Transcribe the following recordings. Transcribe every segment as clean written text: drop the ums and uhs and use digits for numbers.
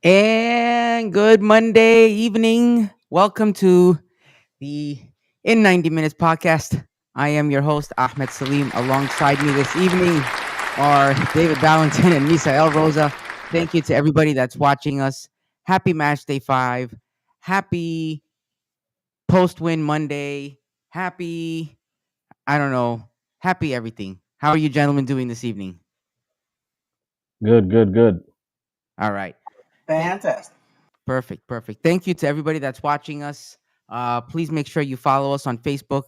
And good Monday evening. Welcome to the In 90 Minutes podcast. I am your host, Ahmed Salim. Alongside me this evening are David Valentin and Misael Rosa. Thank you to everybody that's watching us. Happy Match Day 5. Happy post win Monday. Happy, I don't know, happy everything. How are you gentlemen doing this evening? Good, good, good. All right. Thank Fantastic. Perfect, perfect. Thank you to everybody that's watching us. Please make sure you follow us on Facebook,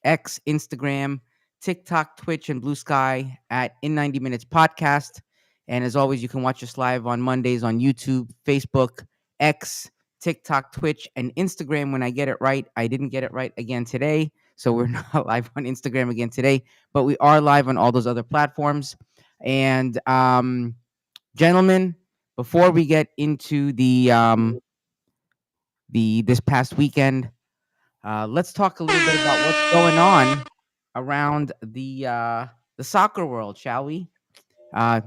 X, Instagram, TikTok, Twitch, and Blue Sky at In 90 Minutes Podcast. And as always, you can watch us live on Mondays on YouTube, Facebook, X, TikTok, Twitch, and Instagram when I get it right. I didn't get it right again today. So we're not live on Instagram again today, but we are live on all those other platforms. And gentlemen, before we get into the this past weekend, let's talk a little bit about what's going on around the soccer world, shall we? Uh,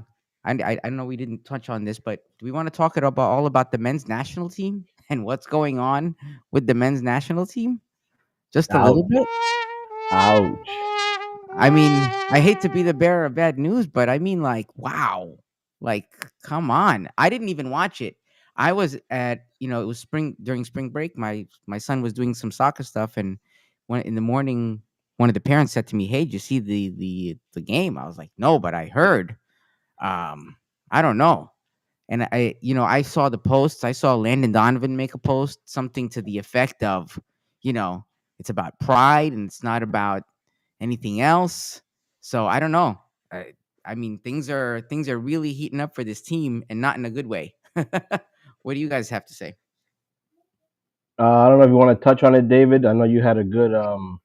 I know we didn't touch on this, but do we want to talk about all about the men's national team and what's going on with the men's national team? Just a little Ouch, bit. ouch. I mean, I hate to be the bearer of bad news, but I mean, like, wow, like, come on. I didn't even watch it. I was at, it was spring during spring break. My son was doing some soccer stuff, and when in the morning, one of the parents said to me, "Hey, did you see the game?" I was like, "No, but I heard." Um, I don't know. And I saw the posts. I saw Landon Donovan make a post, something to the effect of, you know, it's about pride and it's not about anything else. So I don't know. I mean, things are really heating up for this team, and not in a good way. What do you guys have to say? I don't know if you want to touch on it, David. I know you had a good Oh,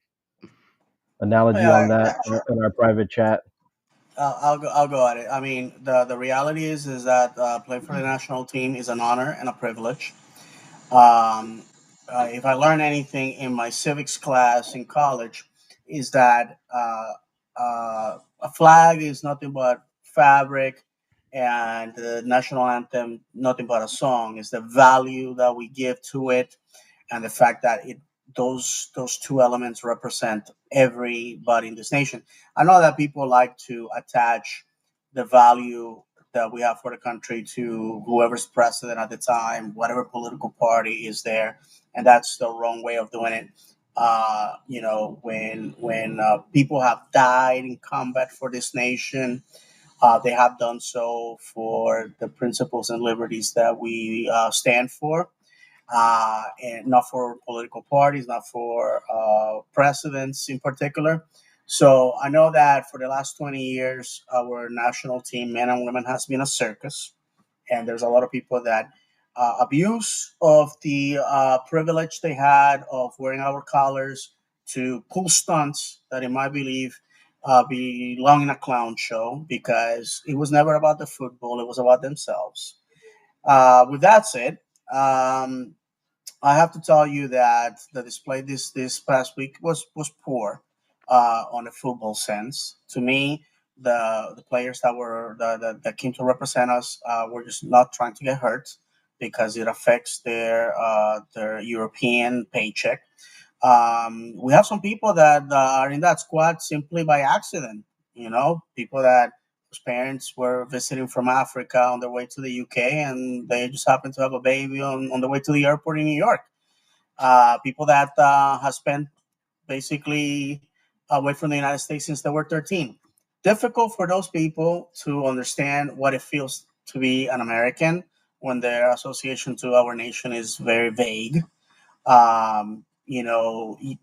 analogy yeah, on that yeah, sure. in our private chat. I'll go. I'll go at it. I mean, the reality is that playing for the national team is an honor and a privilege. Um, if I learned anything in my civics class in college, is that a flag is nothing but fabric, and the national anthem nothing but a song. Is the value that we give to it, and the fact that it those two elements represent everybody in this nation. I know that people like to attach the value that we have for the country to whoever's president at the time, whatever political party is there, and that's the wrong way of doing it. When people have died in combat for this nation, they have done so for the principles and liberties that we stand for, and not for political parties, not for presidents in particular. So I know that for the last 20 years, our national team, men and women, has been a circus, and there's a lot of people that abuse of the privilege they had of wearing our colors to pull stunts that, in my belief, belong in a clown show because it was never about the football; it was about themselves. With that said, um, I have to tell you that the display this past week was poor on a football sense. To me, the players that came to represent us were just not trying to get hurt because it affects their European paycheck. We have some people that are in that squad simply by accident. People that whose parents were visiting from Africa on their way to the UK, and they just happened to have a baby on the way to the airport in New York. People that have spent basically away from the United States since they were 13. Difficult for those people to understand what it feels to be an American when their association to our nation is very vague.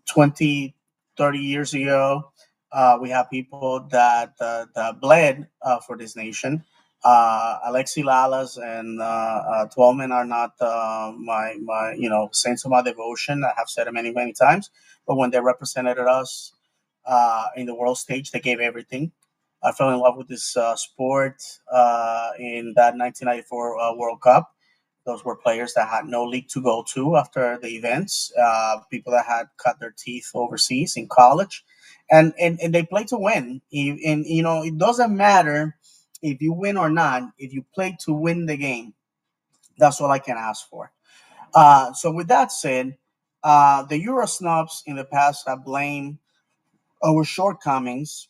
20, 30 years ago, we have people that bled for this nation. Alexi Lalas and Twelman are not my saints of my devotion. I have said it many, many times. But when they represented us in the world stage, they gave everything. I fell in love with this sport in that 1994 World Cup. Those were players that had no league to go to after the events, people that had cut their teeth overseas in college, and they play to win. And it doesn't matter if you win or not. If you play to win the game, That's all I can ask for. So with that said, the Euro snubs in the past have blamed our shortcomings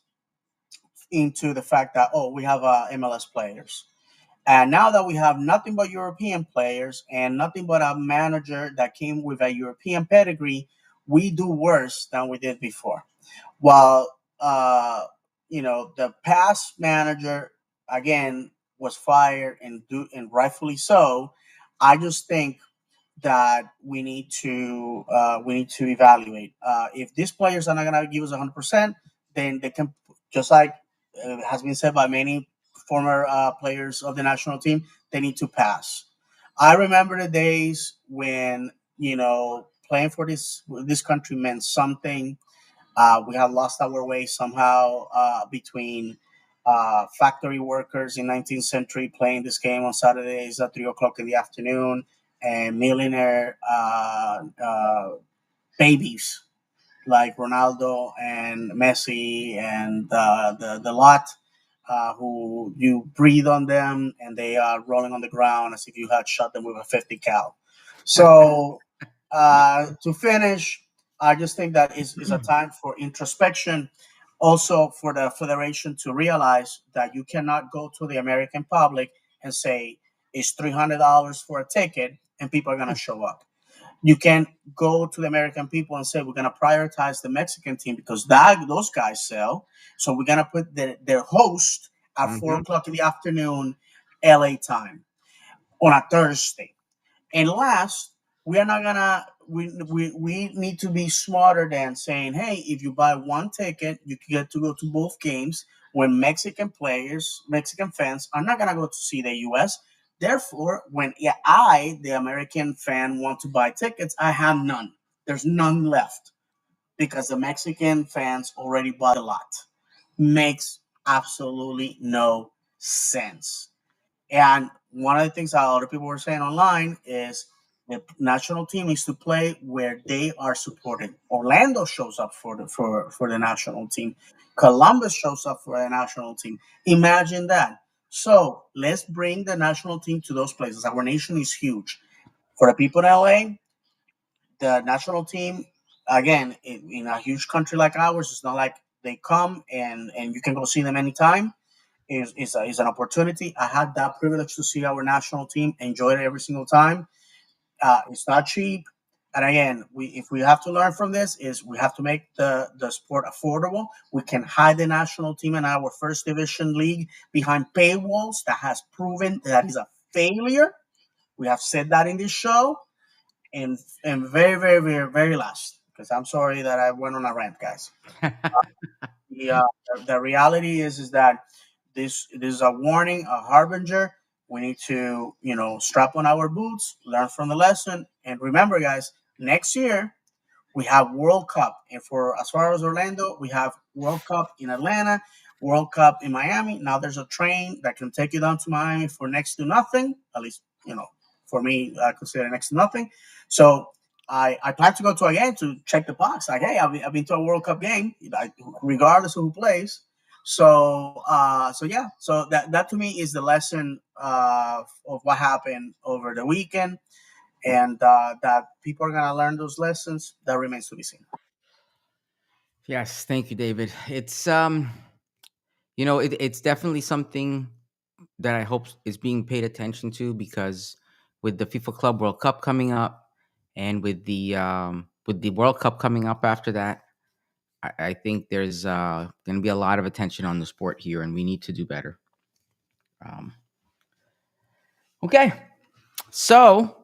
into the fact that, oh, we have MLS players. And now that we have nothing but European players and nothing but a manager that came with a European pedigree, we do worse than we did before. While the past manager again was fired and rightfully so, I just think that we need to evaluate. If these players are not going to give us 100%, then they can, just like has been said by many former players of the national team, they need to pass. I remember the days when playing for this country meant something. We have lost our way somehow between factory workers in 19th century playing this game on Saturdays at 3 o'clock in the afternoon, and millionaire babies like Ronaldo and Messi and the lot, who you breathe on them and they are rolling on the ground as if you had shot them with a 50 cal. So to finish, I just think that is a time for introspection. Also, for the federation to realize that you cannot go to the American public and say it's $300 for a ticket and people are going to show up. You can go to the American people and say we're going to prioritize the Mexican team because those guys sell. So we're going to put their host at four Hmm. o'clock in the afternoon, LA time, on a Thursday. And last, we are not gonna we need to be smarter than saying, hey, if you buy one ticket, you can get to go to both games when Mexican fans are not gonna go to see the US. Therefore, when I, the American fan, want to buy tickets, I have none. There's none left because the Mexican fans already bought a lot. Makes absolutely no sense. And one of the things that a lot of people were saying online is the national team needs to play where they are supported. Orlando shows up for the national team. Columbus shows up for the national team. Imagine that. So let's bring the national team to those places. Our nation is huge. For the people in LA, the national team, again, in a huge country like ours, it's not like they come and you can go see them anytime. Is an opportunity. I had that privilege to see our national team, enjoy it every single time. It's not cheap, and again, if we have to learn from this, is we have to make the sport affordable. We can hide the national team in our first division league behind paywalls that has proven that is a failure. We have said that in this show, and very, very, very, very last, because I'm sorry that I went on a rant, guys. The reality is that this is a warning, a harbinger. We need to strap on our boots, learn from the lesson, and remember, guys, next year we have World Cup, and for as far as Orlando, we have World Cup in Atlanta, World Cup in Miami. Now there's a train that can take you down to Miami for next to nothing. At least for me, I consider next to nothing. So I plan to go to a game to check the box. Like, hey, I've been to a World Cup game, like, regardless of who plays. So yeah, so that to me is the lesson of what happened over the weekend, and that people are gonna learn those lessons. That remains to be seen. Yes, thank you, David. It's it's definitely something that I hope is being paid attention to, because with the FIFA Club World Cup coming up, and with the World Cup coming up after that, I think there's going to be a lot of attention on the sport here, and we need to do better. Um, okay, so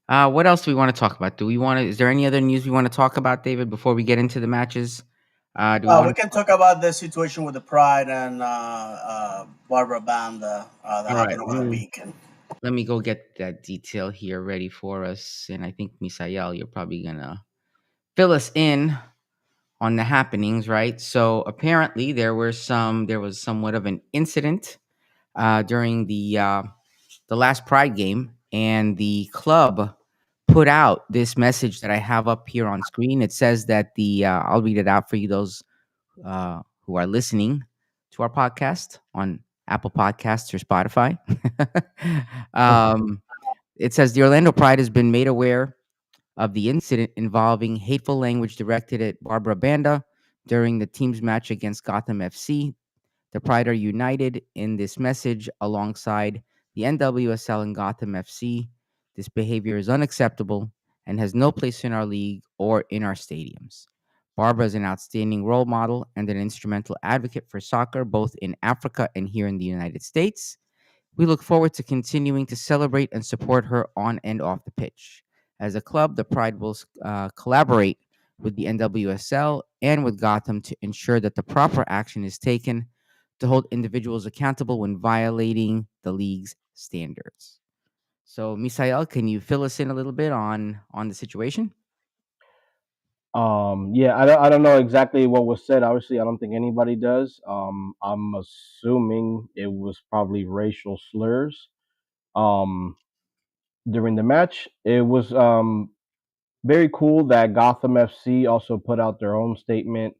what else do we want to talk about? Do we want to? Is there any other news we want to talk about, David, before we get into the matches? Do we We want can talk about the situation with the Pride and Barbara Banda that All right, happened over the weekend. let me go get that detail here ready for us, and I think Misael, you're probably gonna fill us in on the happenings, right? So apparently there was somewhat of an incident during the last Pride game, and the club put out this message that I have up here on screen. It says that I'll read it out for you, those who are listening to our podcast on Apple Podcasts or Spotify. um, It says the Orlando Pride has been made aware of the incident involving hateful language directed at Barbara Banda during the team's match against Gotham FC. The Pride are united in this message alongside the NWSL and Gotham FC. This behavior is unacceptable and has no place in our league or in our stadiums. Barbara is an outstanding role model and an instrumental advocate for soccer, both in Africa and here in the United States. We look forward to continuing to celebrate and support her on and off the pitch. As a club, the Pride will collaborate with the NWSL and with Gotham to ensure that the proper action is taken to hold individuals accountable when violating the league's standards. So, Misael, can you fill us in a little bit on the situation? Yeah, I don't know exactly what was said. Obviously, I don't think anybody does. I'm assuming it was probably racial slurs. Um, during the match, it was very cool that Gotham FC also put out their own statement,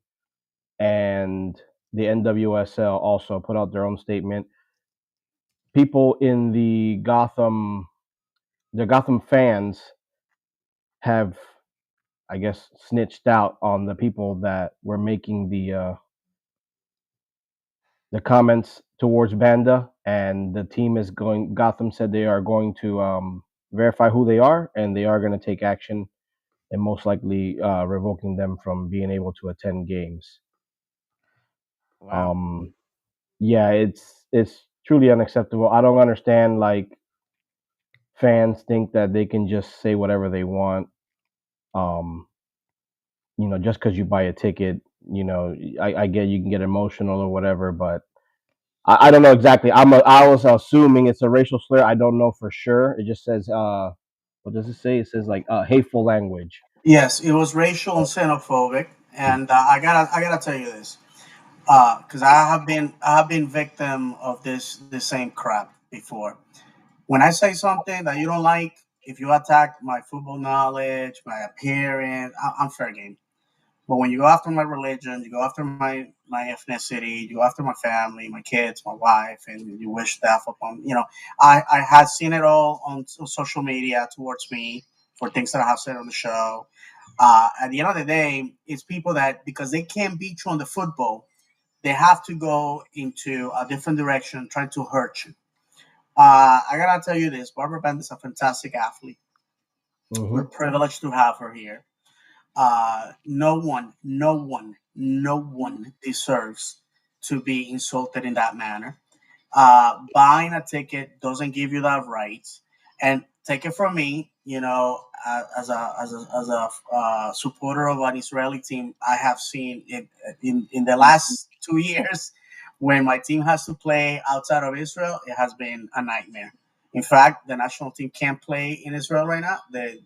and the NWSL also put out their own statement. People in the Gotham fans have, I guess, snitched out on the people that were making the comments towards Banda, and the team is going. Gotham said they are going to verify who they are, and they are going to take action, and most likely revoking them from being able to attend games. Wow. Um, yeah, it's truly unacceptable. I don't understand, like, fans think that they can just say whatever they want. Um, just because you buy a ticket, I get you can get emotional or whatever, but I don't know exactly. I was assuming it's a racial slur. I don't know for sure. It just says what does it say? It says like hateful language. Yes, it was racial and xenophobic, and I gotta tell you this, because I have been victim of this same crap before. When I say something that you don't like, if you attack my football knowledge, my appearance, I'm fair game. But when you go after my religion, you go after my ethnicity, you go after my family, my kids, my wife, and you wish death upon, I had seen it all on social media towards me for things that I have said on the show. At the end of the day, it's people that, because they can't beat you on the football, they have to go into a different direction, trying to hurt you. I gotta tell you this: Barbara Band is a fantastic athlete. We're Hmm. privileged to have her here. No one deserves to be insulted in that manner. Buying a ticket doesn't give you that right. And take it from me, as a supporter of an Israeli team, I have seen it in the last 2 years. When my team has to play outside of Israel, it has been a nightmare. In fact, the national team can't play in Israel right now. They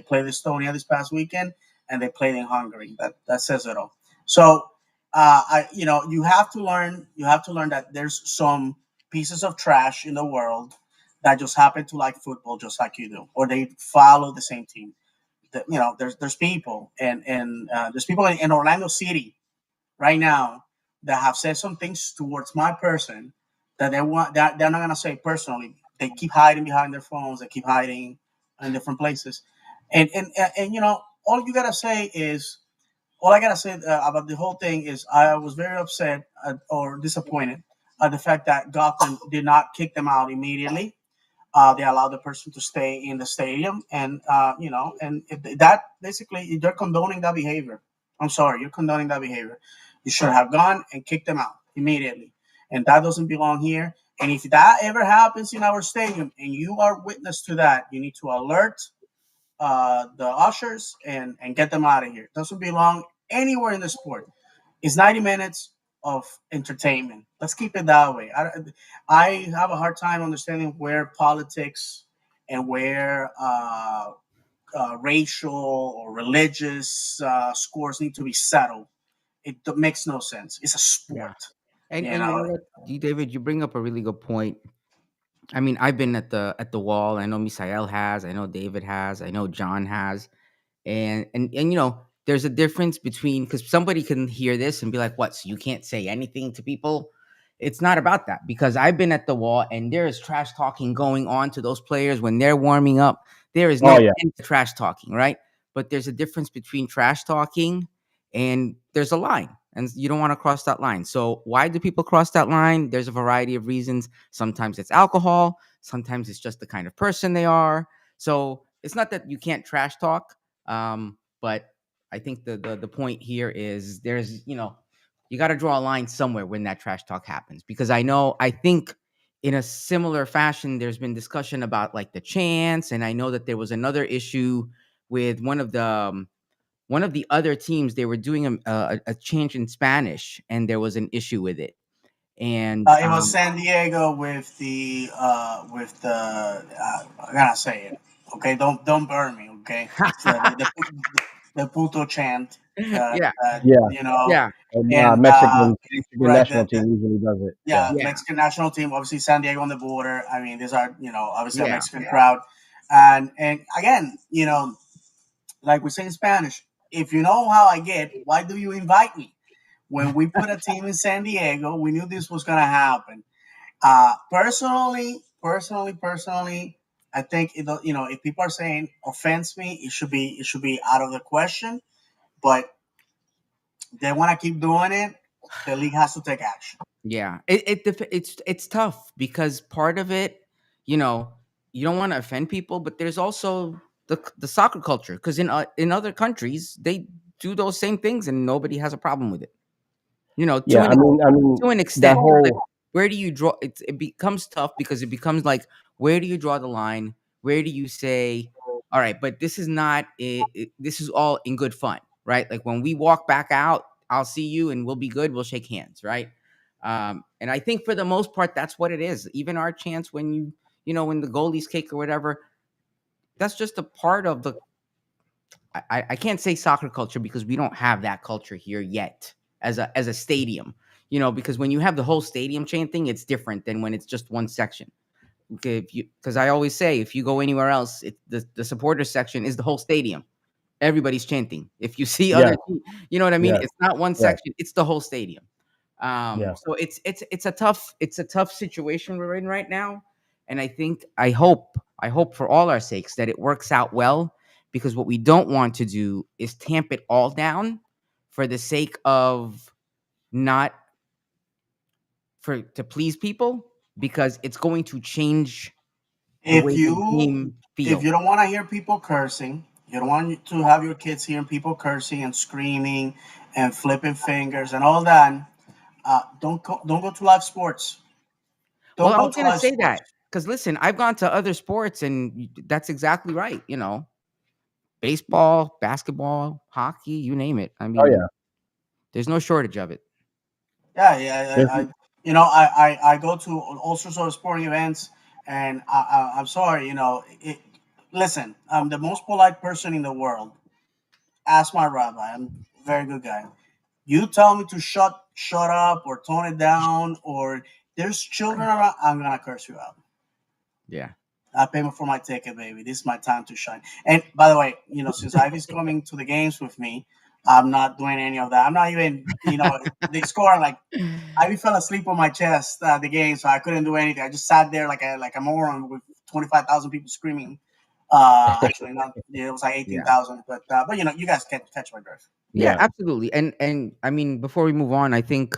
played Estonia this past weekend, and they played in Hungary. That says it all. So, you have to learn that there's some pieces of trash in the world that just happen to like football just like you do, or they follow the same team. There's people, and there's people in Orlando City right now that have said some things towards my person that they're not gonna say personally. They keep hiding behind their phones. They keep hiding in different places, and all you gotta say is all I gotta say about the whole thing is I was very upset or disappointed at the fact that Gotham did not kick them out immediately. They allowed the person to stay in the stadium, and that basically they're condoning that behavior. I'm sorry, you're condoning that behavior. You should have gone and kicked them out immediately, and that doesn't belong here. And if that ever happens in our stadium, and you are witness to that, you need to alert the ushers and get them out of here. It doesn't belong anywhere in the sport. It's 90 minutes of entertainment. Let's keep it that way. I have a hard time understanding where politics and where racial or religious scores need to be settled. It makes no sense. It's a Yeah. sport, you And you know know. what, David, you bring up a really good point. I mean, I've been at the wall. I know Misael has. I know David has. I know John has. And there's a difference between, because somebody can hear this and be like, "What? So you can't say anything to people?" it's not about that because I've been at the wall and there is trash talking going on to those players when they're warming up. There is no Oh yeah, end to trash talking, right? But there's a difference between trash talking and there's a line, and you don't want to cross that line. So why do people cross that line? There's a variety of reasons. Sometimes it's alcohol, sometimes it's just the kind of person they are. So it's not that you can't trash talk, but I think the point here is there's you got to draw a line somewhere when that trash talk happens because I think in a similar fashion there's been discussion about like the chants, and I know that there was another issue with one of the other teams. They were doing a change in Spanish and there was an issue with it. And It was San Diego with the I gotta say it. Okay, don't burn me. Okay, it's the puto chant yeah, yeah. you know, yeah, And and Mexican right national team usually does it. Yeah. yeah, yeah, Mexican national team, obviously San Diego on the border. I mean, these are obviously a yeah, Mexican crowd, and again, like we say in Spanish, if you know how I get, why do you invite me? When we put a team in San Diego, we knew this was gonna happen. Personally, I think if people are saying offense me, it should be out of the question. But they want to keep doing it. The league has to take action. yeah. It's tough because part of it, you know, you don't want to offend people, but there's also the soccer culture because in other countries they do those same things and nobody has a problem with it. To Yeah. an to an That extent. Like, whole where do you draw? It becomes tough because it becomes like, where do you draw the line? Where do you say, all right, but this is not it, this is all in good fun, right? Like when we walk back out, I'll see you and we'll be good. We'll shake hands, right? And I think for the most part, that's what it is. Even our chance when when the goalies kick or whatever, that's just a part of the. I can't say soccer culture because we don't have that culture here yet as a stadium. Because when you have the whole stadium chanting, it's different than when it's just one section. Okay, because I always say if you go anywhere else, the supporter section is the whole stadium. Everybody's chanting. If you see yeah, you know what I mean? yeah, It's not one right, section, it's the whole stadium. yeah. So it's a tough situation we're in right now. And I hope for all our sakes that it works out well, because what we don't want to do is tamp it all down for the sake of not for to please people, because it's going to change the If way the you game if feels. you don't want to hear people cursing, you don't want to have your kids hearing people cursing and screaming and flipping fingers and all that. Don't go to live sports. Well, Don't I go was to gonna live say sports. that because listen, I've gone to other sports and that's exactly right. Baseball, basketball, hockey, you name it. I Oh mean, yeah. there's no shortage of it. Yeah, yeah. There's, I go to all sorts of sporting events, and I'm sorry. Listen, I'm the most polite person in the world. Ask my rabbi. I'm a very good guy. You tell me to shut up or tone it down, or there's children around, I'm gonna curse you out. Yeah. I pay for my ticket, baby. This is my time to shine. And by the way, since Ivy's coming to the games with me, I'm not doing any of that. I'm not even, they score like Ivy fell asleep on my chest the game, so I couldn't do anything. I just sat there like a moron with 25,000 people screaming. Actually, not it was like eighteen Yeah. thousand, but you guys catch my drift. Yeah, yeah, absolutely. And I mean, before we move on, I think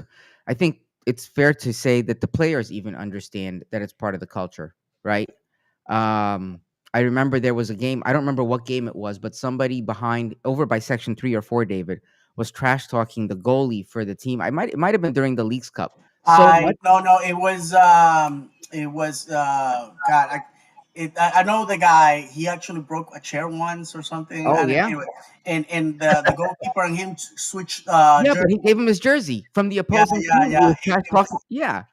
it's fair to say that the players even understand that it's part of the culture, right? Um, I remember there was a game, I don't remember what game it was, but somebody behind over by section 3 or 4, David, was trash talking the goalie for the team. It might have been during the Leagues Cup. So I much. no no it was God I know the guy. He actually broke a chair once or something. Oh And yeah. anyway, and the goalkeeper and him switched Yeah, but jersey. he gave him his jersey from the Yeah, opposing yeah, team. He yeah. was trash It talking. was Yeah.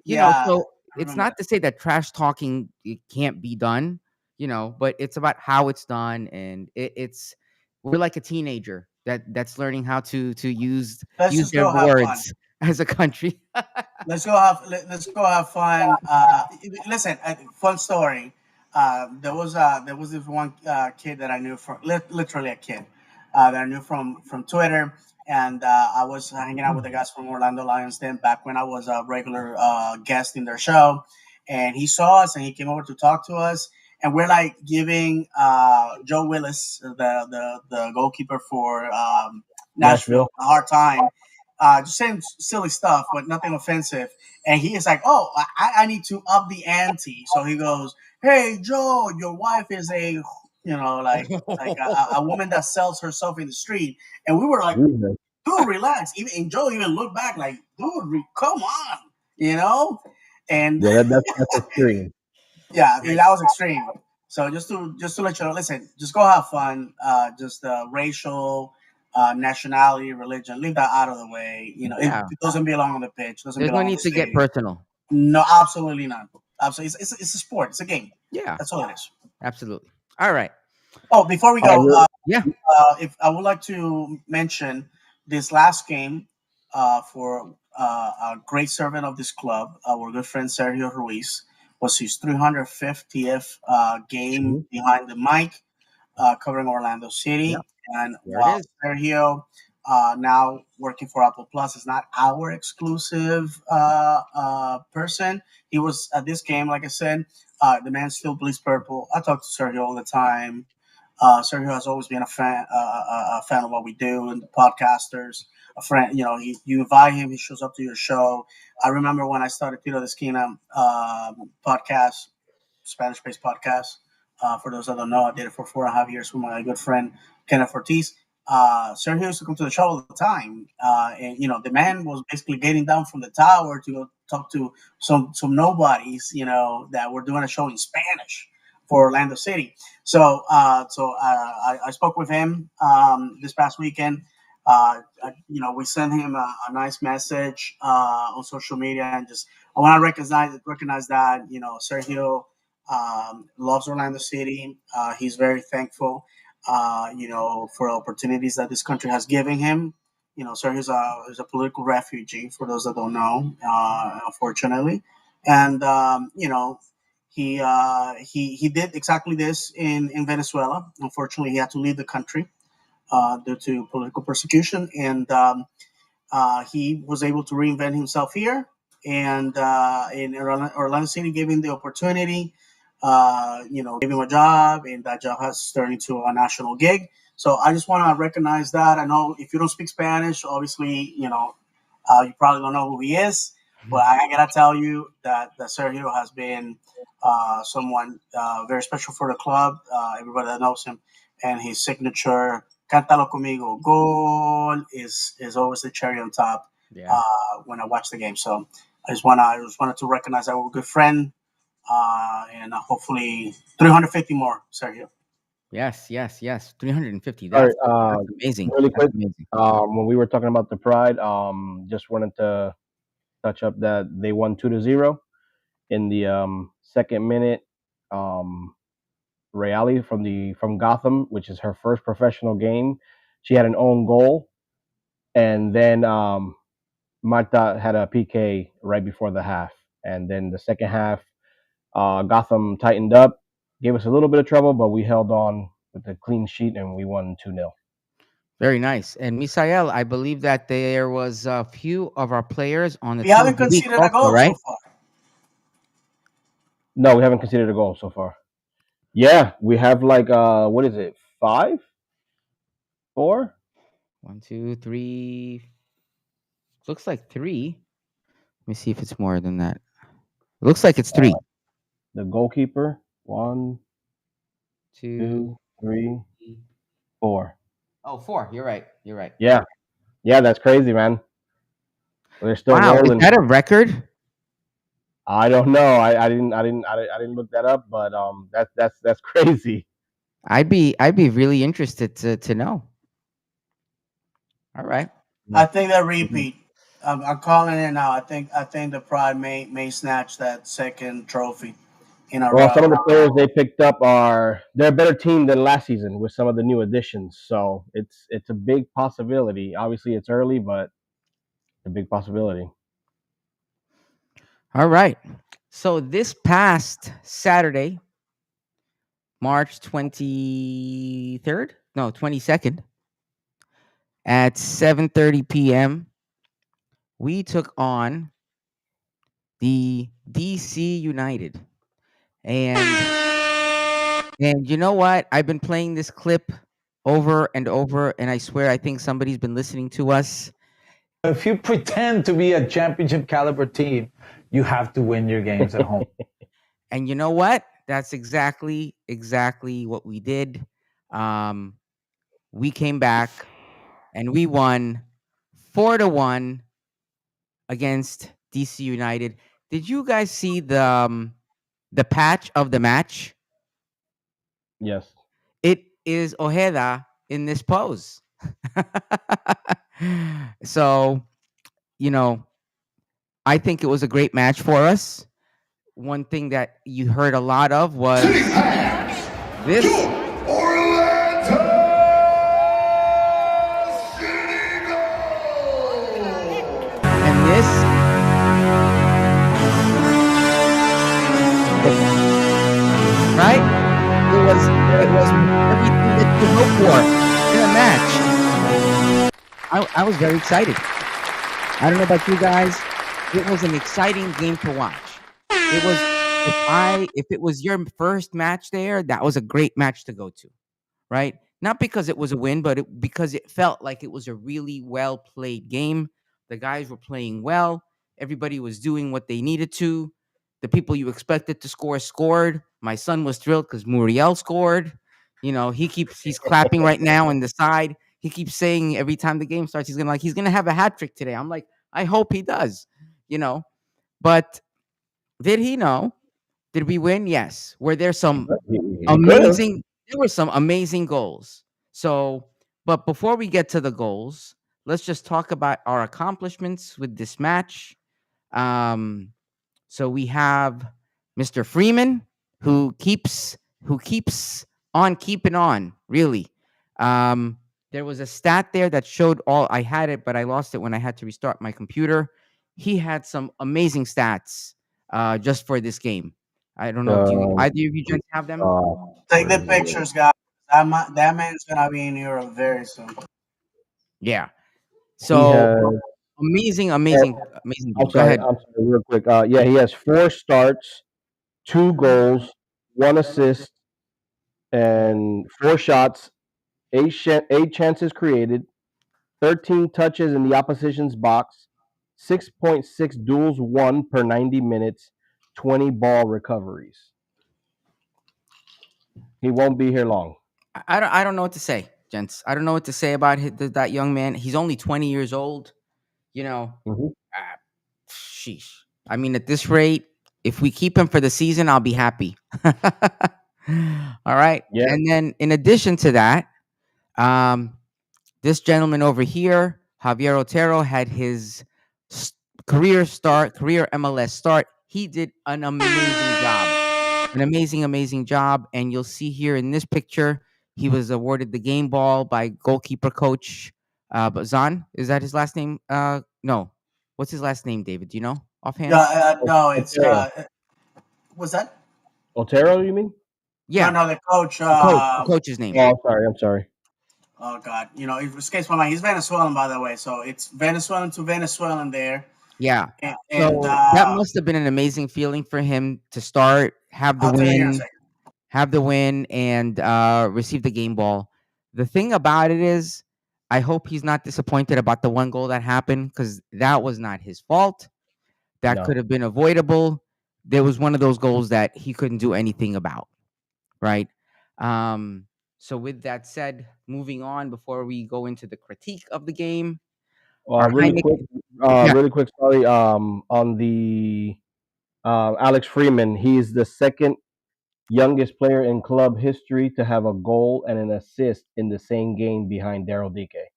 yeah. So I it's remember not that. to say that trash talking it can't be done, but it's about how it's done, and it's we're like a teenager that's learning how to use Let's use just their go have fun. words as a country. Let's go have fun. Listen, fun story. There was this one kid that I knew from literally a kid that I knew from Twitter. and I was hanging out with the guys from Orlando Lions then back when I was a regular guest in their show, and he saw us and he came over to talk to us, and we're like giving Joe Willis, the goalkeeper for Nashville, Nashville. a hard time. Just saying silly stuff, but nothing offensive. And he is like, "Oh, I need to up the ante." So he goes, "Hey, Joe, your wife is like a woman that sells herself in the street." And we were like, Jesus. "Dude, relax." Even and Joe even looked back like, "Dude, come on," you know. And Yeah, that's extreme. yeah, that was extreme. So just to let you know, listen, just go have fun. Just racial, nationality, religion, leave that out of the way. Yeah. It doesn't belong on the pitch. Doesn't There's no belong on the need to get stadium. personal. No, absolutely not. Absolutely, it's a sport. It's a game. Yeah, That's all it is. absolutely. All right. Oh, before we All right, go, Yeah. if I would like to mention this last game for a great servant of this club, our good friend Sergio Ruiz, was his 350th game mhm. behind the mic, covering Orlando Yeah. City. And There it while is. Sergio, now working for Apple Plus, is not our exclusive person, he was at this game, like I said. The man still bleeds purple. I talk to Sergio all the time. Sergio has always been a fan of what we do and the podcasters. A friend, you invite him, he shows up to your show. I remember when I started Tito de Esquina podcast, Spanish-based podcast. For those that don't know, I did it for 4.5 years with my good friend Kenneth Ortiz. Sergio used to come to the show all the time, and the man was basically getting down from the tower to go talk to some nobodies, that were doing a show in Spanish for Orlando City. I spoke with him this past weekend. We sent him a nice message on social media, and just I want to recognize that Sergio loves Orlando City. He's very thankful, for opportunities that this country has given him. Sir, he's a political refugee. For those that don't know, unfortunately, and he did exactly this in Venezuela. Unfortunately, he had to leave the country due to political persecution, and he was able to reinvent himself here. And in Orlando City, gave him the opportunity, gave him a job, and that job has turned into a national gig. So I just want to recognize that. I know if you don't speak Spanish, obviously, you probably don't know who he is, but I gotta tell you that Sergio has been someone very special for the club. Everybody that knows him, and his signature "Cántalo conmigo" goal is always the cherry on top Yeah. when I watch the game. So I just wanted to recognize our good friend, and hopefully 350 more, Sergio. Yes. Yes. Yes. 350. All right, That's amazing. really That's quick. amazing. When we were talking about the Pride, just wanted to touch up that they won 2-0 in the second minute. Um, Reali from Gotham, which is her first professional game, she had an own goal, and then Marta had a PK right before the half, and then the second half, Gotham tightened up, gave us a little bit of trouble, but we held on with a clean sheet and we won 2-0. Very nice. And Misael, I believe that there was a few of our players on the We team haven't of the week conceded a also, goal so right? far. No, we haven't conceded a goal so far. Yeah, we have like what is it? 5, 4? One, two, three. Looks like three. Let me see if it's more than that. Looks like it's three. The goalkeeper, 1, Two. 2, 3, Three. 4. Oh, four. You're right. You're right. Yeah, yeah, that's crazy, man. They're still Wow, is rolling. that a record? I don't know. I didn't look that up, but that's crazy. I'd be really interested to know. All right. I think that repeat. I'm calling it now. I think the Pride may snatch that second trophy in a Well, some of row. the players they picked up they're a better team than last season with some of the new additions. So it's a big possibility. Obviously, it's early, but it's a big possibility. All right. So this past Saturday, March 23rd, no, 22nd, at 7:30 p.m. we took on the DC United. And you know what? I've been playing this clip over and over, and I swear I think somebody's been listening to us. If you pretend to be a championship caliber team, you have to win your games at home. And you know what? That's exactly what we did. We came back and we won 4-1 against DC United. Did you guys see the patch of the match? Yes. It is Ojeda in this pose. So, you know, I think it was a great match for us. One thing that you heard a lot of was this. And this. Right? It was everything that you hope for in a match. I was very excited. I don't know about you guys. It was an exciting game to watch. It was if it was your first match there, that was a great match to go to, right? Not because it was a win, but because it felt like it was a really well played game. The guys were playing well. Everybody was doing what they needed to. The people you expected to score scored. My son was thrilled because Muriel scored. You know, he's clapping right now on the side. He keeps saying every time the game starts, he's gonna have a hat trick today. I'm like, I hope he does. You know, but did he know? Did we win? Yes. Were there some amazing? There were some amazing goals. So, but before we get to the goals, let's just talk about our accomplishments with this match. So we have Mr. Freeman who keeps on keeping on. Really, there was a stat there that showed all. I had it, but I lost it when I had to restart my computer. He had some amazing stats just for this game. I don't know if either of you gents have them. Take the pictures, guys. That man's gonna be in Europe very soon. Yeah. So amazing. I'm Go sorry. ahead. I'm sorry, real quick. Yeah, he has 4 starts, 2 goals, 1 assist, and 4 shots, 8 chances created, 13 touches in the opposition's box, 6.6 duels won per 90 minutes, 20 ball recoveries. He won't be here long. I don't know what to say, gents. I don't know what to say about that young man. He's only 20 years old. You know, sheesh. I mean, at this rate, if we keep him for the season, I'll be happy. All right. Yeah. And then in addition to that, this gentleman over here, Javier Otero, had his career MLS start. He did an amazing job. An amazing job. And you'll see here in this picture, he was awarded the game ball by goalkeeper coach Bazan. Is that his last name? No. What's his last name, David? Do you know offhand? No, it's what's that? Otero, you mean? Yeah. No, the coach. The coach's name. Oh, I'm sorry. Oh God, you know, it escapes my mind. He's Venezuelan, by the way, so it's Venezuelan to Venezuelan there. Yeah. And So that must have been an amazing feeling for him to start, have the win, and receive the game ball. The thing about it is, I hope he's not disappointed about the one goal that happened, because that was not his fault. That could have been avoidable. There was one of those goals that he couldn't do anything about, right? So with that said, moving on before we go into the critique of the game. Really quick, sorry. On the Alex Freeman, he's the second youngest player in club history to have a goal and an assist in the same game behind Daryl Dike.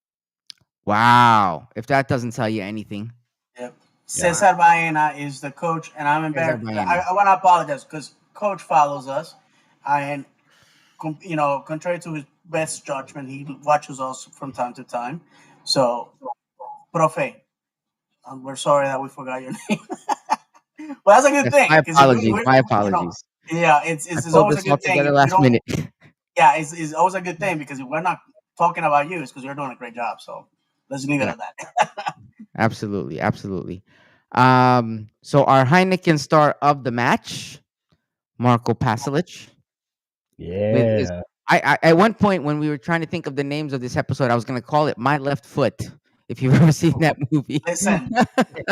Wow. If that doesn't tell you anything. Yep. Cesar Baena is the coach, and I'm embarrassed. I want to apologize because Coach follows us, and you know, contrary to his best judgment, he watches us from time to time. So, Profe, we're sorry that we forgot your name. Well, that's a good thing. My apologies. You know, yeah, it's always a good thing. Last minute. Yeah, it's always a good thing because if we're not talking about you, it's because you're doing a great job. So Let's leave it Yeah, at that. absolutely, absolutely. So our Heineken star of the match, Marco Pasalic, with his. Yeah. I at one point when we were trying to think of the names of this episode, I was gonna call it My Left Foot. If you've ever seen that movie, Listen,